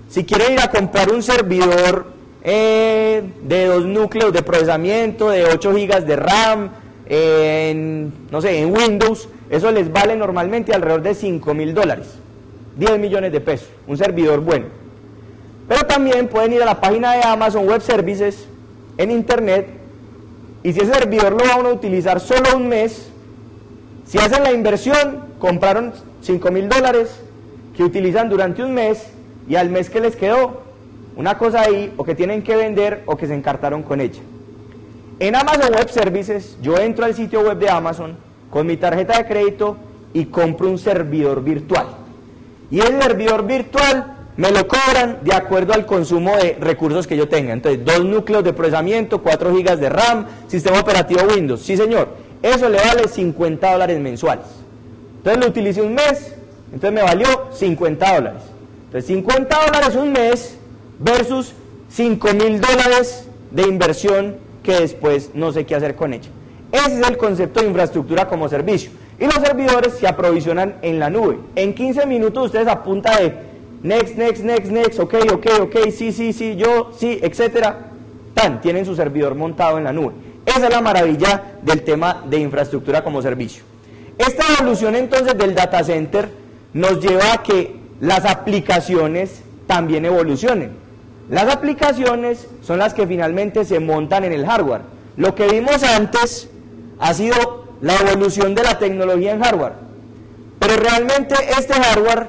si quieren ir a comprar un servidor de 2 núcleos de procesamiento, de 8 gigas de RAM, no sé, en Windows, eso les vale normalmente alrededor de $5.000, 10 millones de pesos, un servidor bueno. Pero también pueden ir a la página de Amazon Web Services en internet y si ese servidor lo van a utilizar solo un mes, si hacen la inversión, compraron $5.000 que utilizan durante un mes y al mes que les quedó una cosa ahí o que tienen que vender o que se encartaron con ella. En Amazon Web Services yo entro al sitio web de Amazon con mi tarjeta de crédito y compro un servidor virtual. Y el servidor virtual me lo cobran de acuerdo al consumo de recursos que yo tenga. Entonces, 2 núcleos de procesamiento, 4 gigas de RAM, sistema operativo Windows. Sí, señor, eso le vale $50 mensuales. Entonces lo utilicé un mes, entonces me valió $50. Entonces, $50 un mes versus $5.000 de inversión que después no sé qué hacer con ella. Ese es el concepto de infraestructura como servicio. Y los servidores se aprovisionan en la nube. En 15 minutos ustedes a punta de next, next, next, next, ok, sí, yo, sí, etcétera, tienen su servidor montado en la nube. Esa es la maravilla del tema de infraestructura como servicio. Esta evolución entonces del data center nos lleva a que las aplicaciones también evolucionen. Las aplicaciones son las que finalmente se montan en el hardware. Lo que vimos antes ha sido la evolución de la tecnología en hardware, pero realmente este hardware,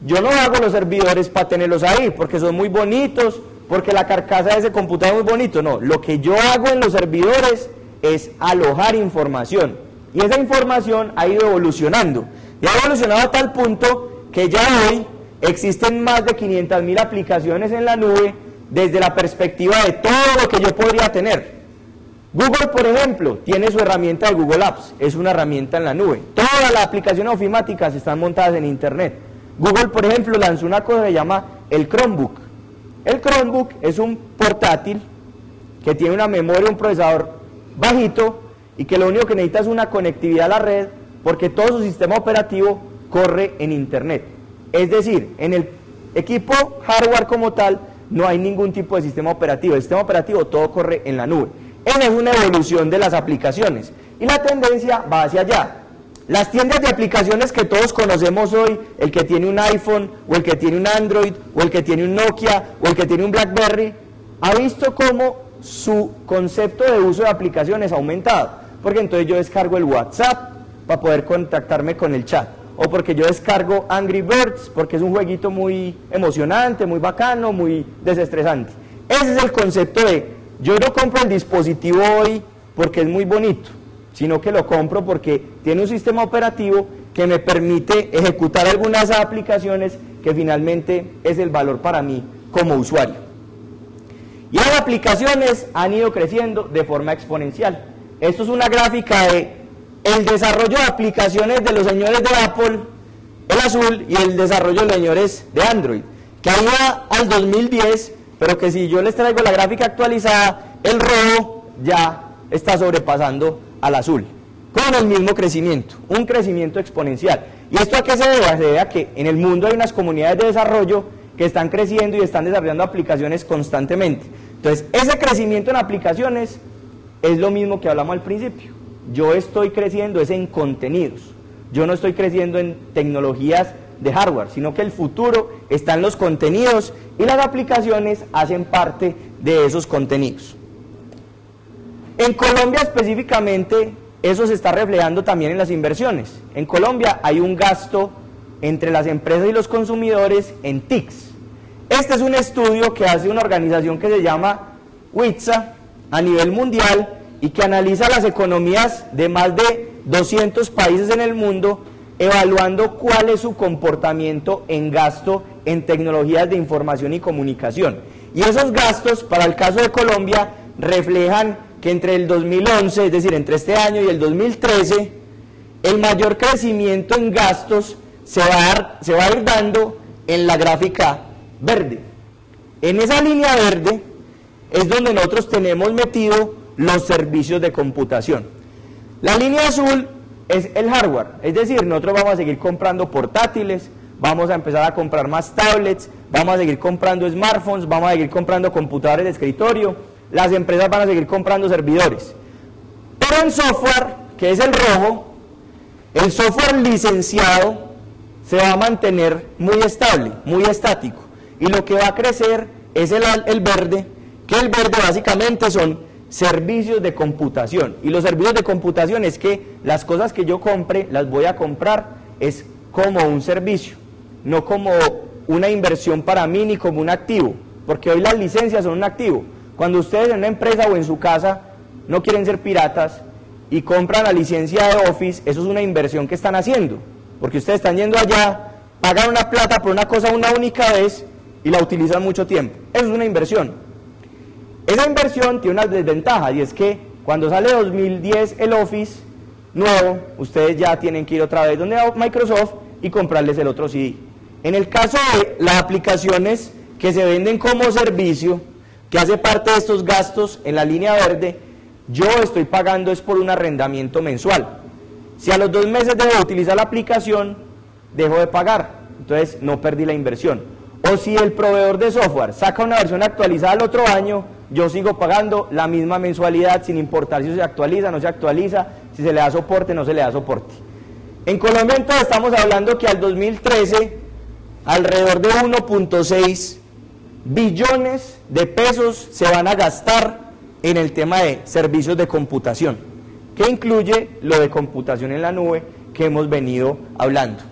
yo no hago los servidores para tenerlos ahí, porque son muy bonitos, porque la carcasa de ese computador es muy bonito, no, lo que yo hago en los servidores es alojar información, y esa información ha ido evolucionando, y ha evolucionado a tal punto que ya hoy existen más de 500.000 aplicaciones en la nube desde la perspectiva de todo lo que yo podría tener. Google, por ejemplo, tiene su herramienta de Google Apps, es una herramienta en la nube. Todas las aplicaciones ofimáticas están montadas en Internet. Google, por ejemplo, lanzó una cosa que se llama el Chromebook. El Chromebook es un portátil que tiene una memoria, un procesador bajito y que lo único que necesita es una conectividad a la red porque todo su sistema operativo corre en Internet. Es decir, en el equipo hardware como tal no hay ningún tipo de sistema operativo. El sistema operativo todo corre en la nube. Esa es una evolución de las aplicaciones y la tendencia va hacia allá. Las tiendas de aplicaciones que todos conocemos hoy, el que tiene un iPhone, o el que tiene un Android, o el que tiene un Nokia, o el que tiene un BlackBerry, ha visto cómo su concepto de uso de aplicaciones ha aumentado. Porque entonces yo descargo el WhatsApp para poder contactarme con el chat. O porque yo descargo Angry Birds, porque es un jueguito muy emocionante, muy bacano, muy desestresante. Ese es el concepto de, yo no compro el dispositivo hoy porque es muy bonito, sino que lo compro porque tiene un sistema operativo que me permite ejecutar algunas aplicaciones que finalmente es el valor para mí como usuario. Y las aplicaciones han ido creciendo de forma exponencial. Esto es una gráfica de el desarrollo de aplicaciones de los señores de Apple, el azul, y el desarrollo de los señores de Android, que ahí va al 2010, pero que si yo les traigo la gráfica actualizada, el rojo ya está sobrepasando al azul, con el mismo crecimiento, un crecimiento exponencial. ¿Y esto a qué se debe? Se debe a que en el mundo hay unas comunidades de desarrollo que están creciendo y están desarrollando aplicaciones constantemente. Entonces, ese crecimiento en aplicaciones es lo mismo que hablamos al principio. Yo estoy creciendo es en contenidos, yo no estoy creciendo en tecnologías de hardware, sino que el futuro está en los contenidos y las aplicaciones hacen parte de esos contenidos. En Colombia específicamente, eso se está reflejando también en las inversiones. En Colombia hay un gasto entre las empresas y los consumidores en TICs. Este es un estudio que hace una organización que se llama WITSA a nivel mundial y que analiza las economías de más de 200 países en el mundo, evaluando cuál es su comportamiento en gasto en tecnologías de información y comunicación. Y esos gastos, para el caso de Colombia, reflejan que entre el 2011, es decir, entre este año y el 2013, el mayor crecimiento en gastos se va a ir dando en la gráfica verde. En esa línea verde es donde nosotros tenemos metido los servicios de computación. La línea azul es el hardware, es decir, nosotros vamos a seguir comprando portátiles, vamos a empezar a comprar más tablets, vamos a seguir comprando smartphones, vamos a seguir comprando computadores de escritorio, las empresas van a seguir comprando servidores. Pero en software, que es el rojo, el software licenciado se va a mantener muy estable, muy estático, y lo que va a crecer es el verde, que el verde básicamente son servicios de computación, y los servicios de computación es que las cosas que yo compre, las voy a comprar es como un servicio, no como una inversión para mí ni como un activo, porque hoy las licencias son un activo. Cuando ustedes en una empresa o en su casa no quieren ser piratas y compran la licencia de Office, eso es una inversión que están haciendo, porque ustedes están yendo allá, pagan una plata por una cosa una única vez y la utilizan mucho tiempo. Eso es una inversión. Esa inversión tiene una desventaja, y es que cuando sale 2010 el Office nuevo, ustedes ya tienen que ir otra vez donde Microsoft y comprarles el otro CD. En el caso de las aplicaciones que se venden como servicio, que hace parte de estos gastos en la línea verde, yo estoy pagando es por un arrendamiento mensual. Si a los 2 meses dejo de utilizar la aplicación, dejo de pagar, entonces no perdí la inversión. O si el proveedor de software saca una versión actualizada el otro año, yo sigo pagando la misma mensualidad sin importar si se actualiza, no se actualiza, si se le da soporte, no se le da soporte. En Colombia entonces estamos hablando que al 2013 alrededor de 1.6 billones de pesos se van a gastar en el tema de servicios de computación, que incluye lo de computación en la nube que hemos venido hablando.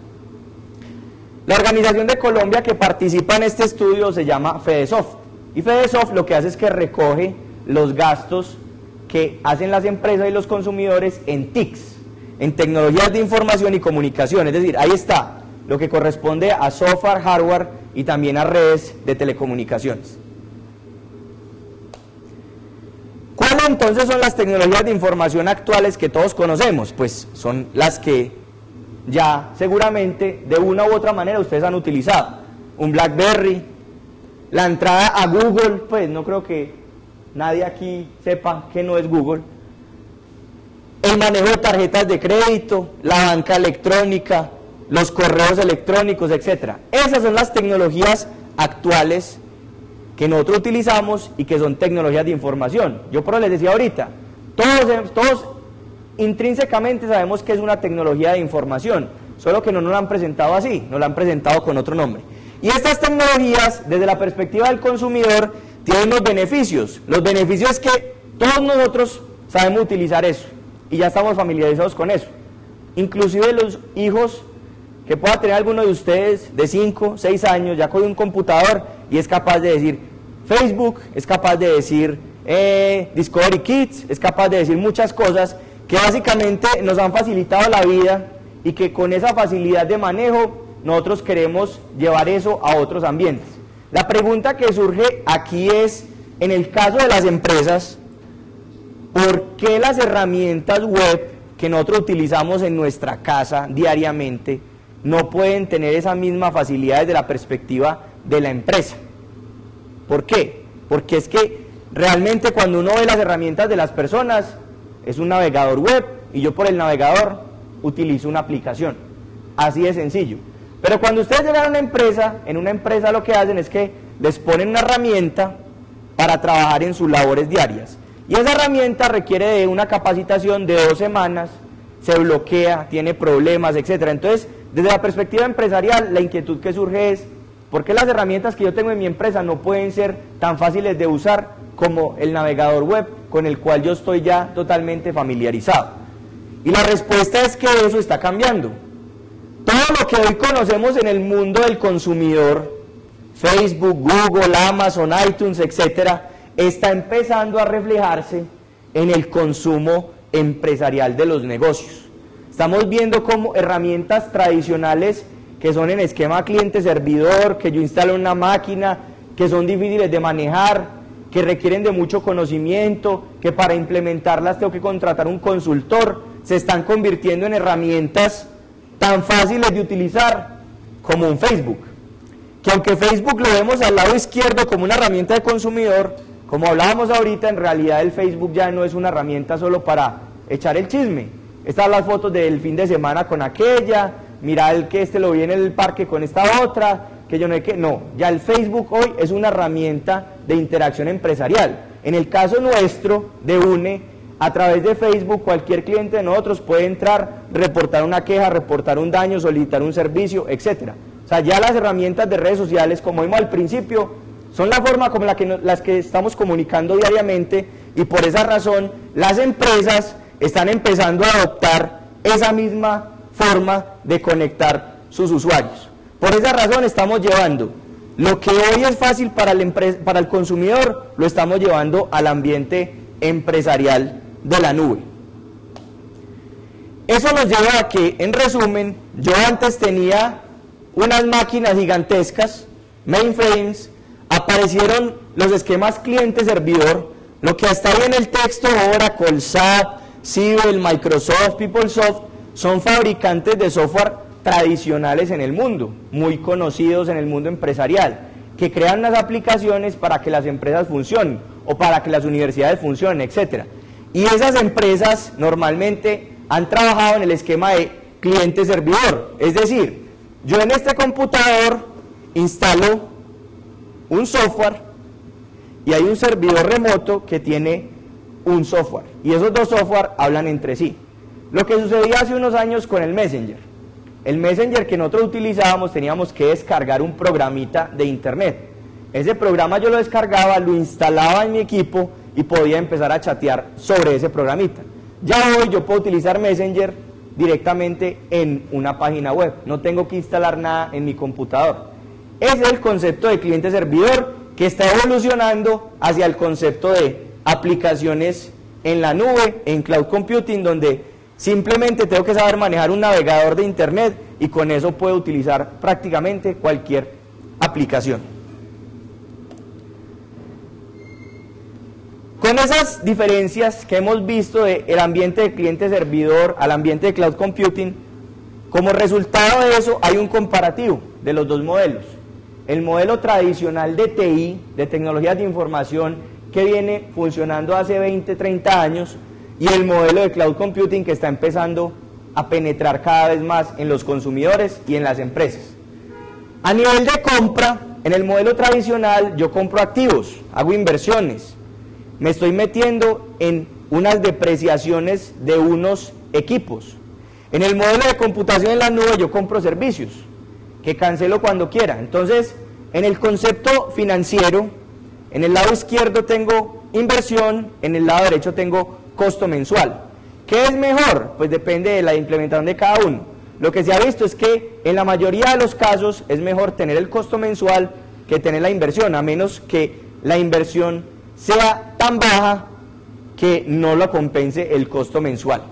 La organización de Colombia que participa en este estudio se llama Fedesoft, y Fedesoft lo que hace es que recoge los gastos que hacen las empresas y los consumidores en TICs, en tecnologías de información y comunicación, es decir, ahí está lo que corresponde a software, hardware y también a redes de telecomunicaciones. ¿Cuáles entonces son las tecnologías de información actuales que todos conocemos? Pues son las que ya seguramente de una u otra manera ustedes han utilizado. Un BlackBerry, la entrada a Google, pues no creo que nadie aquí sepa que no es Google. El manejo de tarjetas de crédito, la banca electrónica, los correos electrónicos, etc. Esas son las tecnologías actuales que nosotros utilizamos y que son tecnologías de información. Yo por eso les decía ahorita, todos intrínsecamente sabemos que es una tecnología de información, solo que no nos la han presentado así, nos la han presentado con otro nombre. Y estas tecnologías, desde la perspectiva del consumidor, tienen unos beneficios. Los beneficios es que todos nosotros sabemos utilizar eso y ya estamos familiarizados con eso. Inclusive los hijos que pueda tener alguno de ustedes de 5, 6 años, ya con un computador y es capaz de decir Facebook, es capaz de decir Discovery Kids, es capaz de decir muchas cosas que básicamente nos han facilitado la vida y que con esa facilidad de manejo nosotros queremos llevar eso a otros ambientes. La pregunta que surge aquí es, en el caso de las empresas, ¿por qué las herramientas web que nosotros utilizamos en nuestra casa diariamente no pueden tener esa misma facilidad desde la perspectiva de la empresa? ¿Por qué? Porque es que realmente cuando uno ve las herramientas de las personas, es un navegador web y yo por el navegador utilizo una aplicación, así de sencillo. Pero cuando ustedes llegan a una empresa, en una empresa lo que hacen es que les ponen una herramienta para trabajar en sus labores diarias. Y esa herramienta requiere de una capacitación de 2 semanas, se bloquea, tiene problemas, etc. Entonces, desde la perspectiva empresarial, la inquietud que surge es, ¿por qué las herramientas que yo tengo en mi empresa no pueden ser tan fáciles de usar como el navegador web con el cual yo estoy ya totalmente familiarizado? Y la respuesta es que eso está cambiando. Todo lo que hoy conocemos en el mundo del consumidor, Facebook, Google, Amazon, iTunes, etcétera, está empezando a reflejarse en el consumo empresarial de los negocios. Estamos viendo cómo herramientas tradicionales que son en esquema cliente-servidor, que yo instalo en una máquina, que son difíciles de manejar, que requieren de mucho conocimiento, que para implementarlas tengo que contratar un consultor, se están convirtiendo en herramientas tan fáciles de utilizar como un Facebook, que aunque Facebook lo vemos al lado izquierdo como una herramienta de consumidor, como hablábamos ahorita, en realidad el Facebook ya no es una herramienta solo para echar el chisme. Están las fotos del fin de semana con aquella, mira el que lo vi en el parque con esta otra, que yo no sé qué. No, ya el Facebook hoy es una herramienta de interacción empresarial. En el caso nuestro de UNE, a través de Facebook, cualquier cliente de nosotros puede entrar, reportar una queja, reportar un daño, solicitar un servicio, etcétera. O sea, ya las herramientas de redes sociales, como vimos al principio, son la forma como las que estamos comunicando diariamente, y por esa razón las empresas están empezando a adoptar esa misma forma de conectar sus usuarios. Por esa razón estamos llevando lo que hoy es fácil para el consumidor, lo estamos llevando al ambiente empresarial de la nube. Eso nos lleva a que, en resumen, yo antes tenía unas máquinas gigantescas, mainframes, aparecieron los esquemas cliente-servidor, lo que está ahí en el texto, Oracle, SAP, Siebel, Microsoft, PeopleSoft, son fabricantes de software tradicionales en el mundo, muy conocidos en el mundo empresarial, que crean unas aplicaciones para que las empresas funcionen, o para que las universidades funcionen, etcétera. Y esas empresas normalmente han trabajado en el esquema de cliente-servidor, es decir, yo en este computador instalo un software y hay un servidor remoto que tiene un software, y esos dos software hablan entre sí. Lo que sucedía hace unos años con el Messenger. El Messenger que nosotros utilizábamos, teníamos que descargar un programita de internet. Ese programa yo lo descargaba, lo instalaba en mi equipo y podía empezar a chatear sobre ese programita. Ya hoy yo puedo utilizar Messenger directamente en una página web, no tengo que instalar nada en mi computador. Ese es el concepto de cliente-servidor que está evolucionando hacia el concepto de aplicaciones en la nube, en cloud computing, donde simplemente tengo que saber manejar un navegador de internet y con eso puedo utilizar prácticamente cualquier aplicación. Con esas diferencias que hemos visto del ambiente de cliente-servidor al ambiente de cloud computing, como resultado de eso hay un comparativo de los dos modelos. El modelo tradicional de TI, de tecnologías de información, que viene funcionando hace 20, 30 años, y el modelo de cloud computing que está empezando a penetrar cada vez más en los consumidores y en las empresas. A nivel de compra, en el modelo tradicional yo compro activos, hago inversiones, me estoy metiendo en unas depreciaciones de unos equipos. En el modelo de computación en la nube yo compro servicios, que cancelo cuando quiera. Entonces, en el concepto financiero, en el lado izquierdo tengo inversión, en el lado derecho tengo costo mensual. ¿Qué es mejor? Pues depende de la implementación de cada uno. Lo que se ha visto es que en la mayoría de los casos es mejor tener el costo mensual que tener la inversión, a menos que la inversión sea tan baja que no lo compense el costo mensual.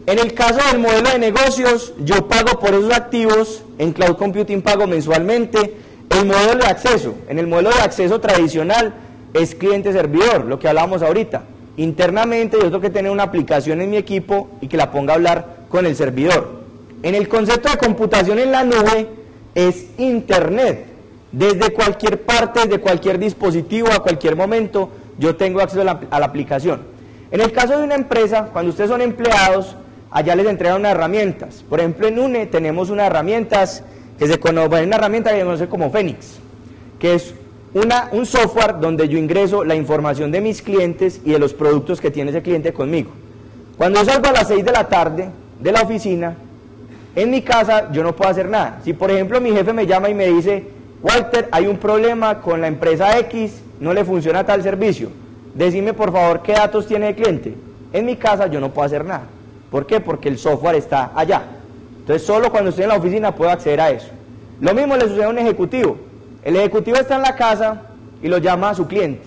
En el caso del modelo de negocios, yo pago por esos activos, en cloud computing pago mensualmente. El modelo de acceso, en el modelo de acceso tradicional es cliente-servidor, lo que hablábamos ahorita. Internamente yo tengo que tener una aplicación en mi equipo y que la ponga a hablar con el servidor. En el concepto de computación en la nube es internet. Desde cualquier parte, desde cualquier dispositivo, a cualquier momento, yo tengo acceso a la aplicación. En el caso de una empresa, cuando ustedes son empleados, allá les entregan unas herramientas. Por ejemplo, en UNE tenemos unas herramientas que se conoce como Fénix, que es un software donde yo ingreso la información de mis clientes y de los productos que tiene ese cliente conmigo. Cuando yo salgo a las 6 de la tarde de la oficina, en mi casa yo no puedo hacer nada. Si por ejemplo mi jefe me llama y me dice: Walter, hay un problema con la empresa X, no le funciona tal servicio, decime por favor qué datos tiene el cliente. En mi casa yo no puedo hacer nada. ¿Por qué? Porque el software está allá. Entonces solo cuando estoy en la oficina puedo acceder a eso. Lo mismo le sucede a un ejecutivo. El ejecutivo está en la casa y lo llama a su cliente.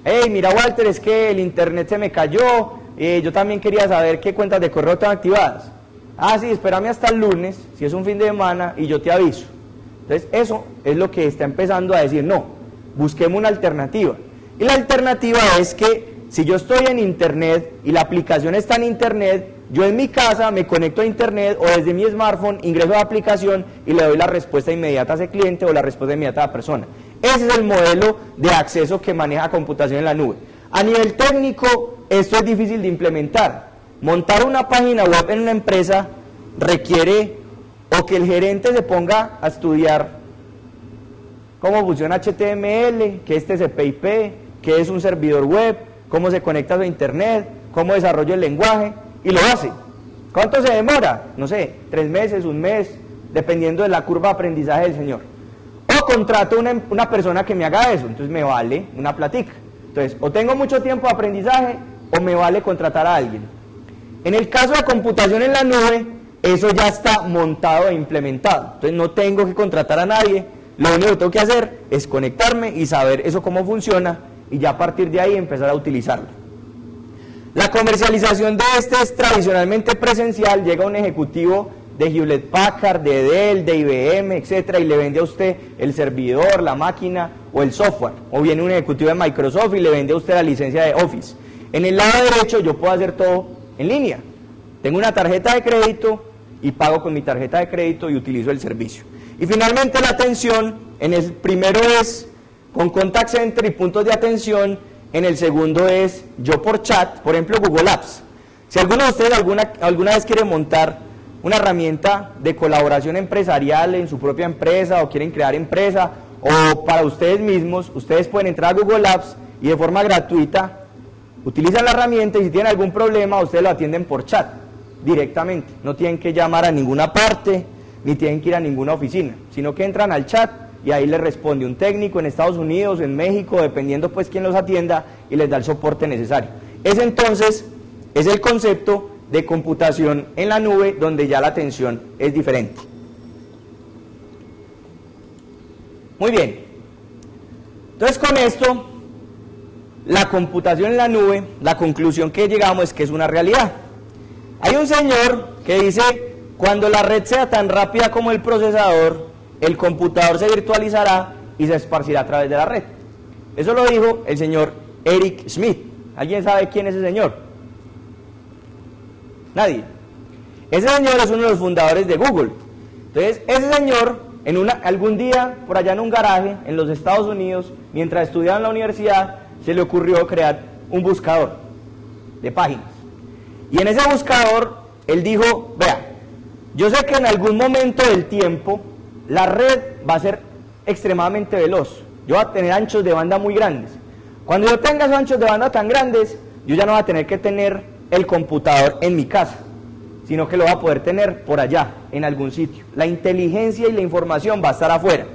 Hey, mira Walter, es que el internet se me cayó, yo también quería saber qué cuentas de correo están activadas. Ah, sí, espérame hasta el lunes, si es un fin de semana, y yo te aviso. Entonces eso es lo que está empezando a decir: no, busquemos una alternativa. Y la alternativa es que si yo estoy en internet y la aplicación está en internet, yo en mi casa me conecto a internet o desde mi smartphone ingreso a la aplicación y le doy la respuesta inmediata a ese cliente o la respuesta inmediata a la persona. Ese es el modelo de acceso que maneja computación en la nube. A nivel técnico, esto es difícil de implementar. Montar una página web en una empresa requiere o que el gerente se ponga a estudiar cómo funciona HTML, qué es TCP/IP, qué es un servidor web, cómo se conecta a internet, cómo desarrolla el lenguaje, y lo hace. ¿Cuánto se demora? No sé, 3 meses, 1 mes, dependiendo de la curva de aprendizaje del señor. O contrato una persona que me haga eso, entonces me vale una platica. Entonces, o tengo mucho tiempo de aprendizaje, o me vale contratar a alguien. En el caso de computación en la nube, eso ya está montado e implementado. Entonces no tengo que contratar a nadie, lo único que tengo que hacer es conectarme y saber eso cómo funciona, y ya a partir de ahí empezar a utilizarlo. La comercialización de este es tradicionalmente presencial. Llega un ejecutivo de Hewlett Packard, de Dell, de IBM, etcétera, y le vende a usted el servidor, la máquina o el software. O viene un ejecutivo de Microsoft y le vende a usted la licencia de Office. En el lado derecho yo puedo hacer todo en línea. Tengo una tarjeta de crédito y pago con mi tarjeta de crédito y utilizo el servicio. Y finalmente la atención, en el primero es con contact center y puntos de atención. En el segundo es yo por chat, por ejemplo Google Apps. Si alguno de ustedes alguna vez quiere montar una herramienta de colaboración empresarial en su propia empresa, o quieren crear empresa, o para ustedes mismos, ustedes pueden entrar a Google Apps y de forma gratuita utilizan la herramienta, y si tienen algún problema ustedes lo atienden por chat directamente. No tienen que llamar a ninguna parte, ni tienen que ir a ninguna oficina, sino que entran al chat y ahí les responde un técnico en Estados Unidos, en México, dependiendo pues quién los atienda, y les da el soporte necesario. Ese entonces es el concepto de computación en la nube, donde ya la atención es diferente. Muy bien, entonces con esto, la computación en la nube, la conclusión que llegamos es que es una realidad. Hay un señor que dice, cuando la red sea tan rápida como el procesador, el computador se virtualizará y se esparcirá a través de la red. Eso lo dijo el señor Eric Schmidt. ¿Alguien sabe quién es ese señor? Nadie. Ese señor es uno de los fundadores de Google. Entonces, ese señor, algún día, por allá en un garaje, en los Estados Unidos, mientras estudiaba en la universidad, se le ocurrió crear un buscador de páginas. Y en ese buscador, él dijo, vea, yo sé que en algún momento del tiempo, la red va a ser extremadamente veloz. Yo voy a tener anchos de banda muy grandes. Cuando yo tenga esos anchos de banda tan grandes, yo ya no voy a tener que tener el computador en mi casa, sino que lo voy a poder tener por allá, en algún sitio. La inteligencia y la información va a estar afuera,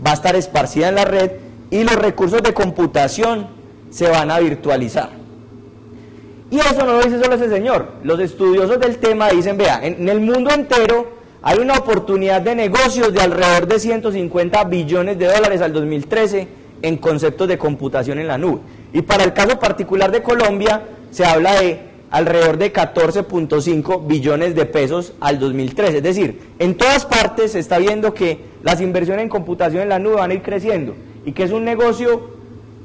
va a estar esparcida en la red y los recursos de computación se van a virtualizar. Y eso no lo dice solo ese señor. Los estudiosos del tema dicen, vea, en el mundo entero hay una oportunidad de negocios de alrededor de 150 billones de dólares al 2013 en conceptos de computación en la nube. Y para el caso particular de Colombia se habla de alrededor de 14.5 billones de pesos al 2013. Es decir, en todas partes se está viendo que las inversiones en computación en la nube van a ir creciendo y que es un negocio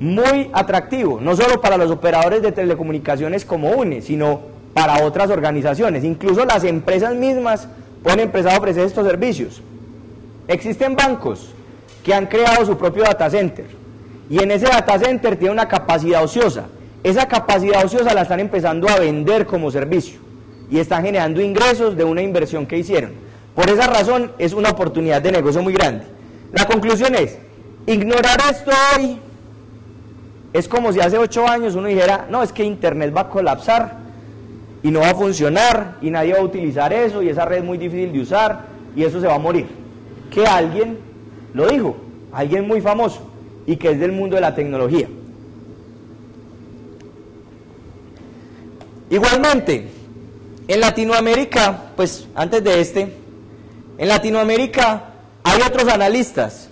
muy atractivo, no solo para los operadores de telecomunicaciones como UNE, sino para otras organizaciones. Incluso las empresas mismas pueden empezar a ofrecer estos servicios. Existen bancos que han creado su propio data center y en ese data center tiene una capacidad ociosa. Esa capacidad ociosa la están empezando a vender como servicio y están generando ingresos de una inversión que hicieron. Por esa razón es una oportunidad de negocio muy grande. La conclusión es, ignorar esto hoy es como si hace 8 años uno dijera, no, es que Internet va a colapsar y no va a funcionar y nadie va a utilizar eso y esa red es muy difícil de usar y eso se va a morir. Que alguien lo dijo, alguien muy famoso y que es del mundo de la tecnología. Igualmente, en Latinoamérica, pues antes de en Latinoamérica hay otros analistas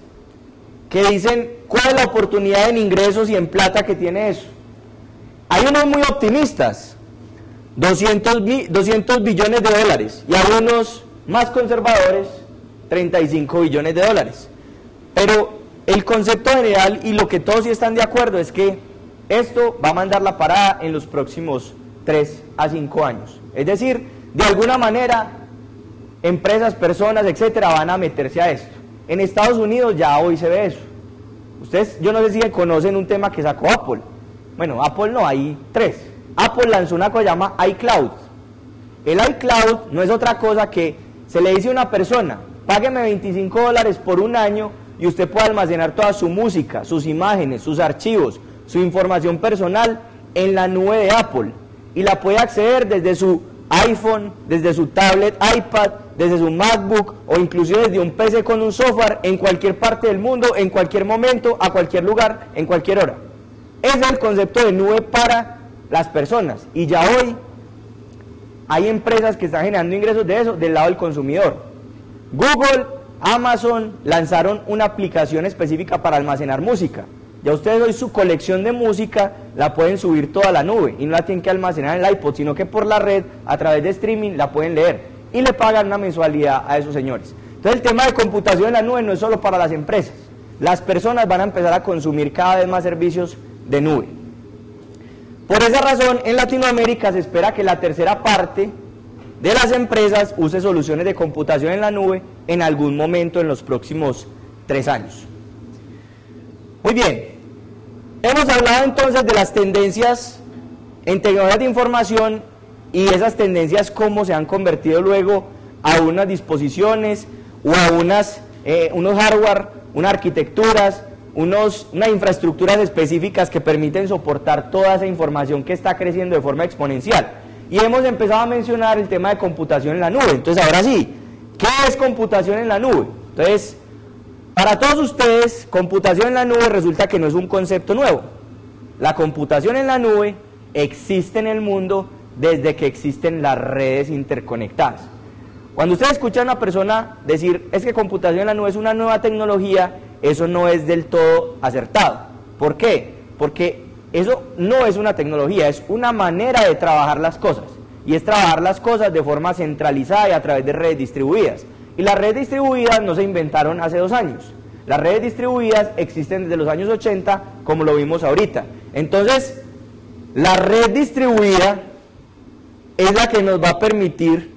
que dicen cuál es la oportunidad en ingresos y en plata que tiene eso. Hay unos muy optimistas, 200 billones de dólares, y hay unos más conservadores, 35 billones de dólares. Pero el concepto general y lo que todos sí están de acuerdo es que esto va a mandar la parada en los próximos 3 a 5 años. Es decir, de alguna manera, empresas, personas, etcétera, van a meterse a esto. En Estados Unidos ya hoy se ve eso. Ustedes, yo no sé si conocen un tema que sacó Apple. Bueno, Apple no, hay 3. Apple lanzó una cosa que se llama iCloud. El iCloud no es otra cosa que se le dice a una persona, págueme $25 por un año y usted puede almacenar toda su música, sus imágenes, sus archivos, su información personal en la nube de Apple. Y la puede acceder desde su iPhone, desde su tablet, iPad, desde su MacBook o inclusive desde un PC con un software en cualquier parte del mundo, en cualquier momento, a cualquier lugar, en cualquier hora. Ese es el concepto de nube para las personas y ya hoy hay empresas que están generando ingresos de eso del lado del consumidor. Google, Amazon lanzaron una aplicación específica para almacenar música. Ya ustedes hoy su colección de música la pueden subir toda a la nube y no la tienen que almacenar en el iPod, sino que por la red, a través de streaming, la pueden leer y le pagan una mensualidad a esos señores. Entonces el tema de computación en la nube no es solo para las empresas, las personas van a empezar a consumir cada vez más servicios de nube. Por esa razón, en Latinoamérica se espera que la tercera parte de las empresas use soluciones de computación en la nube en algún momento en los próximos 3 años. Muy bien, hemos hablado entonces de las tendencias en tecnologías de información y esas tendencias cómo se han convertido luego a unas disposiciones o a unos hardware, unas arquitecturas, unas infraestructuras específicas que permiten soportar toda esa información que está creciendo de forma exponencial. Y hemos empezado a mencionar el tema de computación en la nube. Entonces ahora sí, ¿qué es computación en la nube? Entonces, Para todos ustedes, computación en la nube resulta que no es un concepto nuevo. La computación en la nube existe en el mundo desde que existen las redes interconectadas. Cuando ustedes escuchan a una persona decir, es que computación en la nube es una nueva tecnología, eso no es del todo acertado. ¿Por qué? Porque eso no es una tecnología, es una manera de trabajar las cosas. Y es trabajar las cosas de forma centralizada y a través de redes distribuidas. Y las redes distribuidas no se inventaron hace 2 años. Las redes distribuidas existen desde los años 80, como lo vimos ahorita. Entonces, la red distribuida es la que nos va a permitir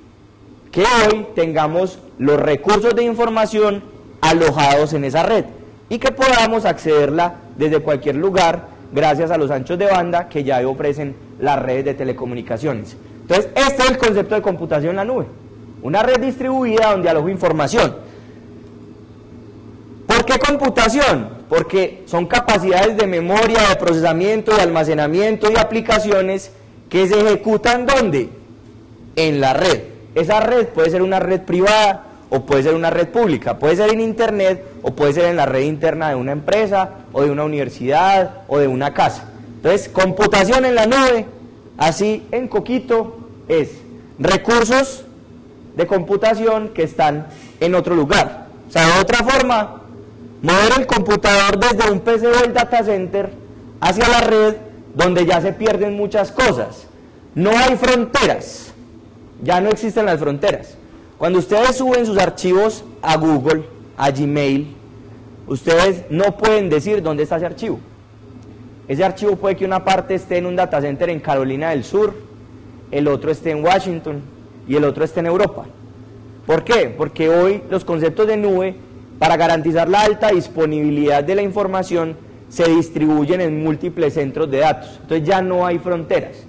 que hoy tengamos los recursos de información alojados en esa red y que podamos accederla desde cualquier lugar gracias a los anchos de banda que ya ofrecen las redes de telecomunicaciones. Entonces, este es el concepto de computación en la nube. Una red distribuida donde alojo información. ¿Por qué computación? Porque son capacidades de memoria, de procesamiento, de almacenamiento y aplicaciones que se ejecutan ¿dónde? En la red. Esa red puede ser una red privada o puede ser una red pública, puede ser en internet o puede ser en la red interna de una empresa o de una universidad o de una casa. Entonces, computación en la nube, así en coquito, es recursos de computación que están en otro lugar. O sea, de otra forma, mover el computador desde un PC o el data center hacia la red donde ya se pierden muchas cosas. No hay fronteras, ya no existen las fronteras. Cuando ustedes suben sus archivos a Google, a Gmail, ustedes no pueden decir dónde está ese archivo. Ese archivo puede que una parte esté en un data center en Carolina del Sur, el otro esté en Washington y el otro esté en Europa. ¿Por qué? Porque hoy los conceptos de nube, para garantizar la alta disponibilidad de la información, se distribuyen en múltiples centros de datos. Entonces ya no hay fronteras.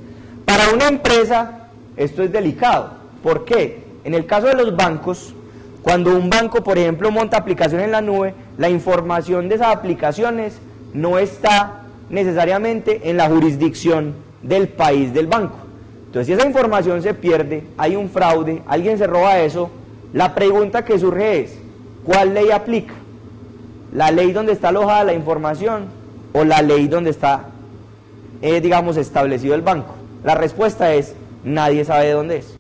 Para una empresa esto es delicado. ¿Por qué? En el caso de los bancos, cuando un banco, por ejemplo, monta aplicaciones en la nube, la información de esas aplicaciones no está necesariamente en la jurisdicción del país del banco. Entonces, si esa información se pierde, hay un fraude, alguien se roba eso, la pregunta que surge es, ¿cuál ley aplica? ¿La ley donde está alojada la información o la ley donde está, digamos, establecido el banco? La respuesta es, nadie sabe de dónde es.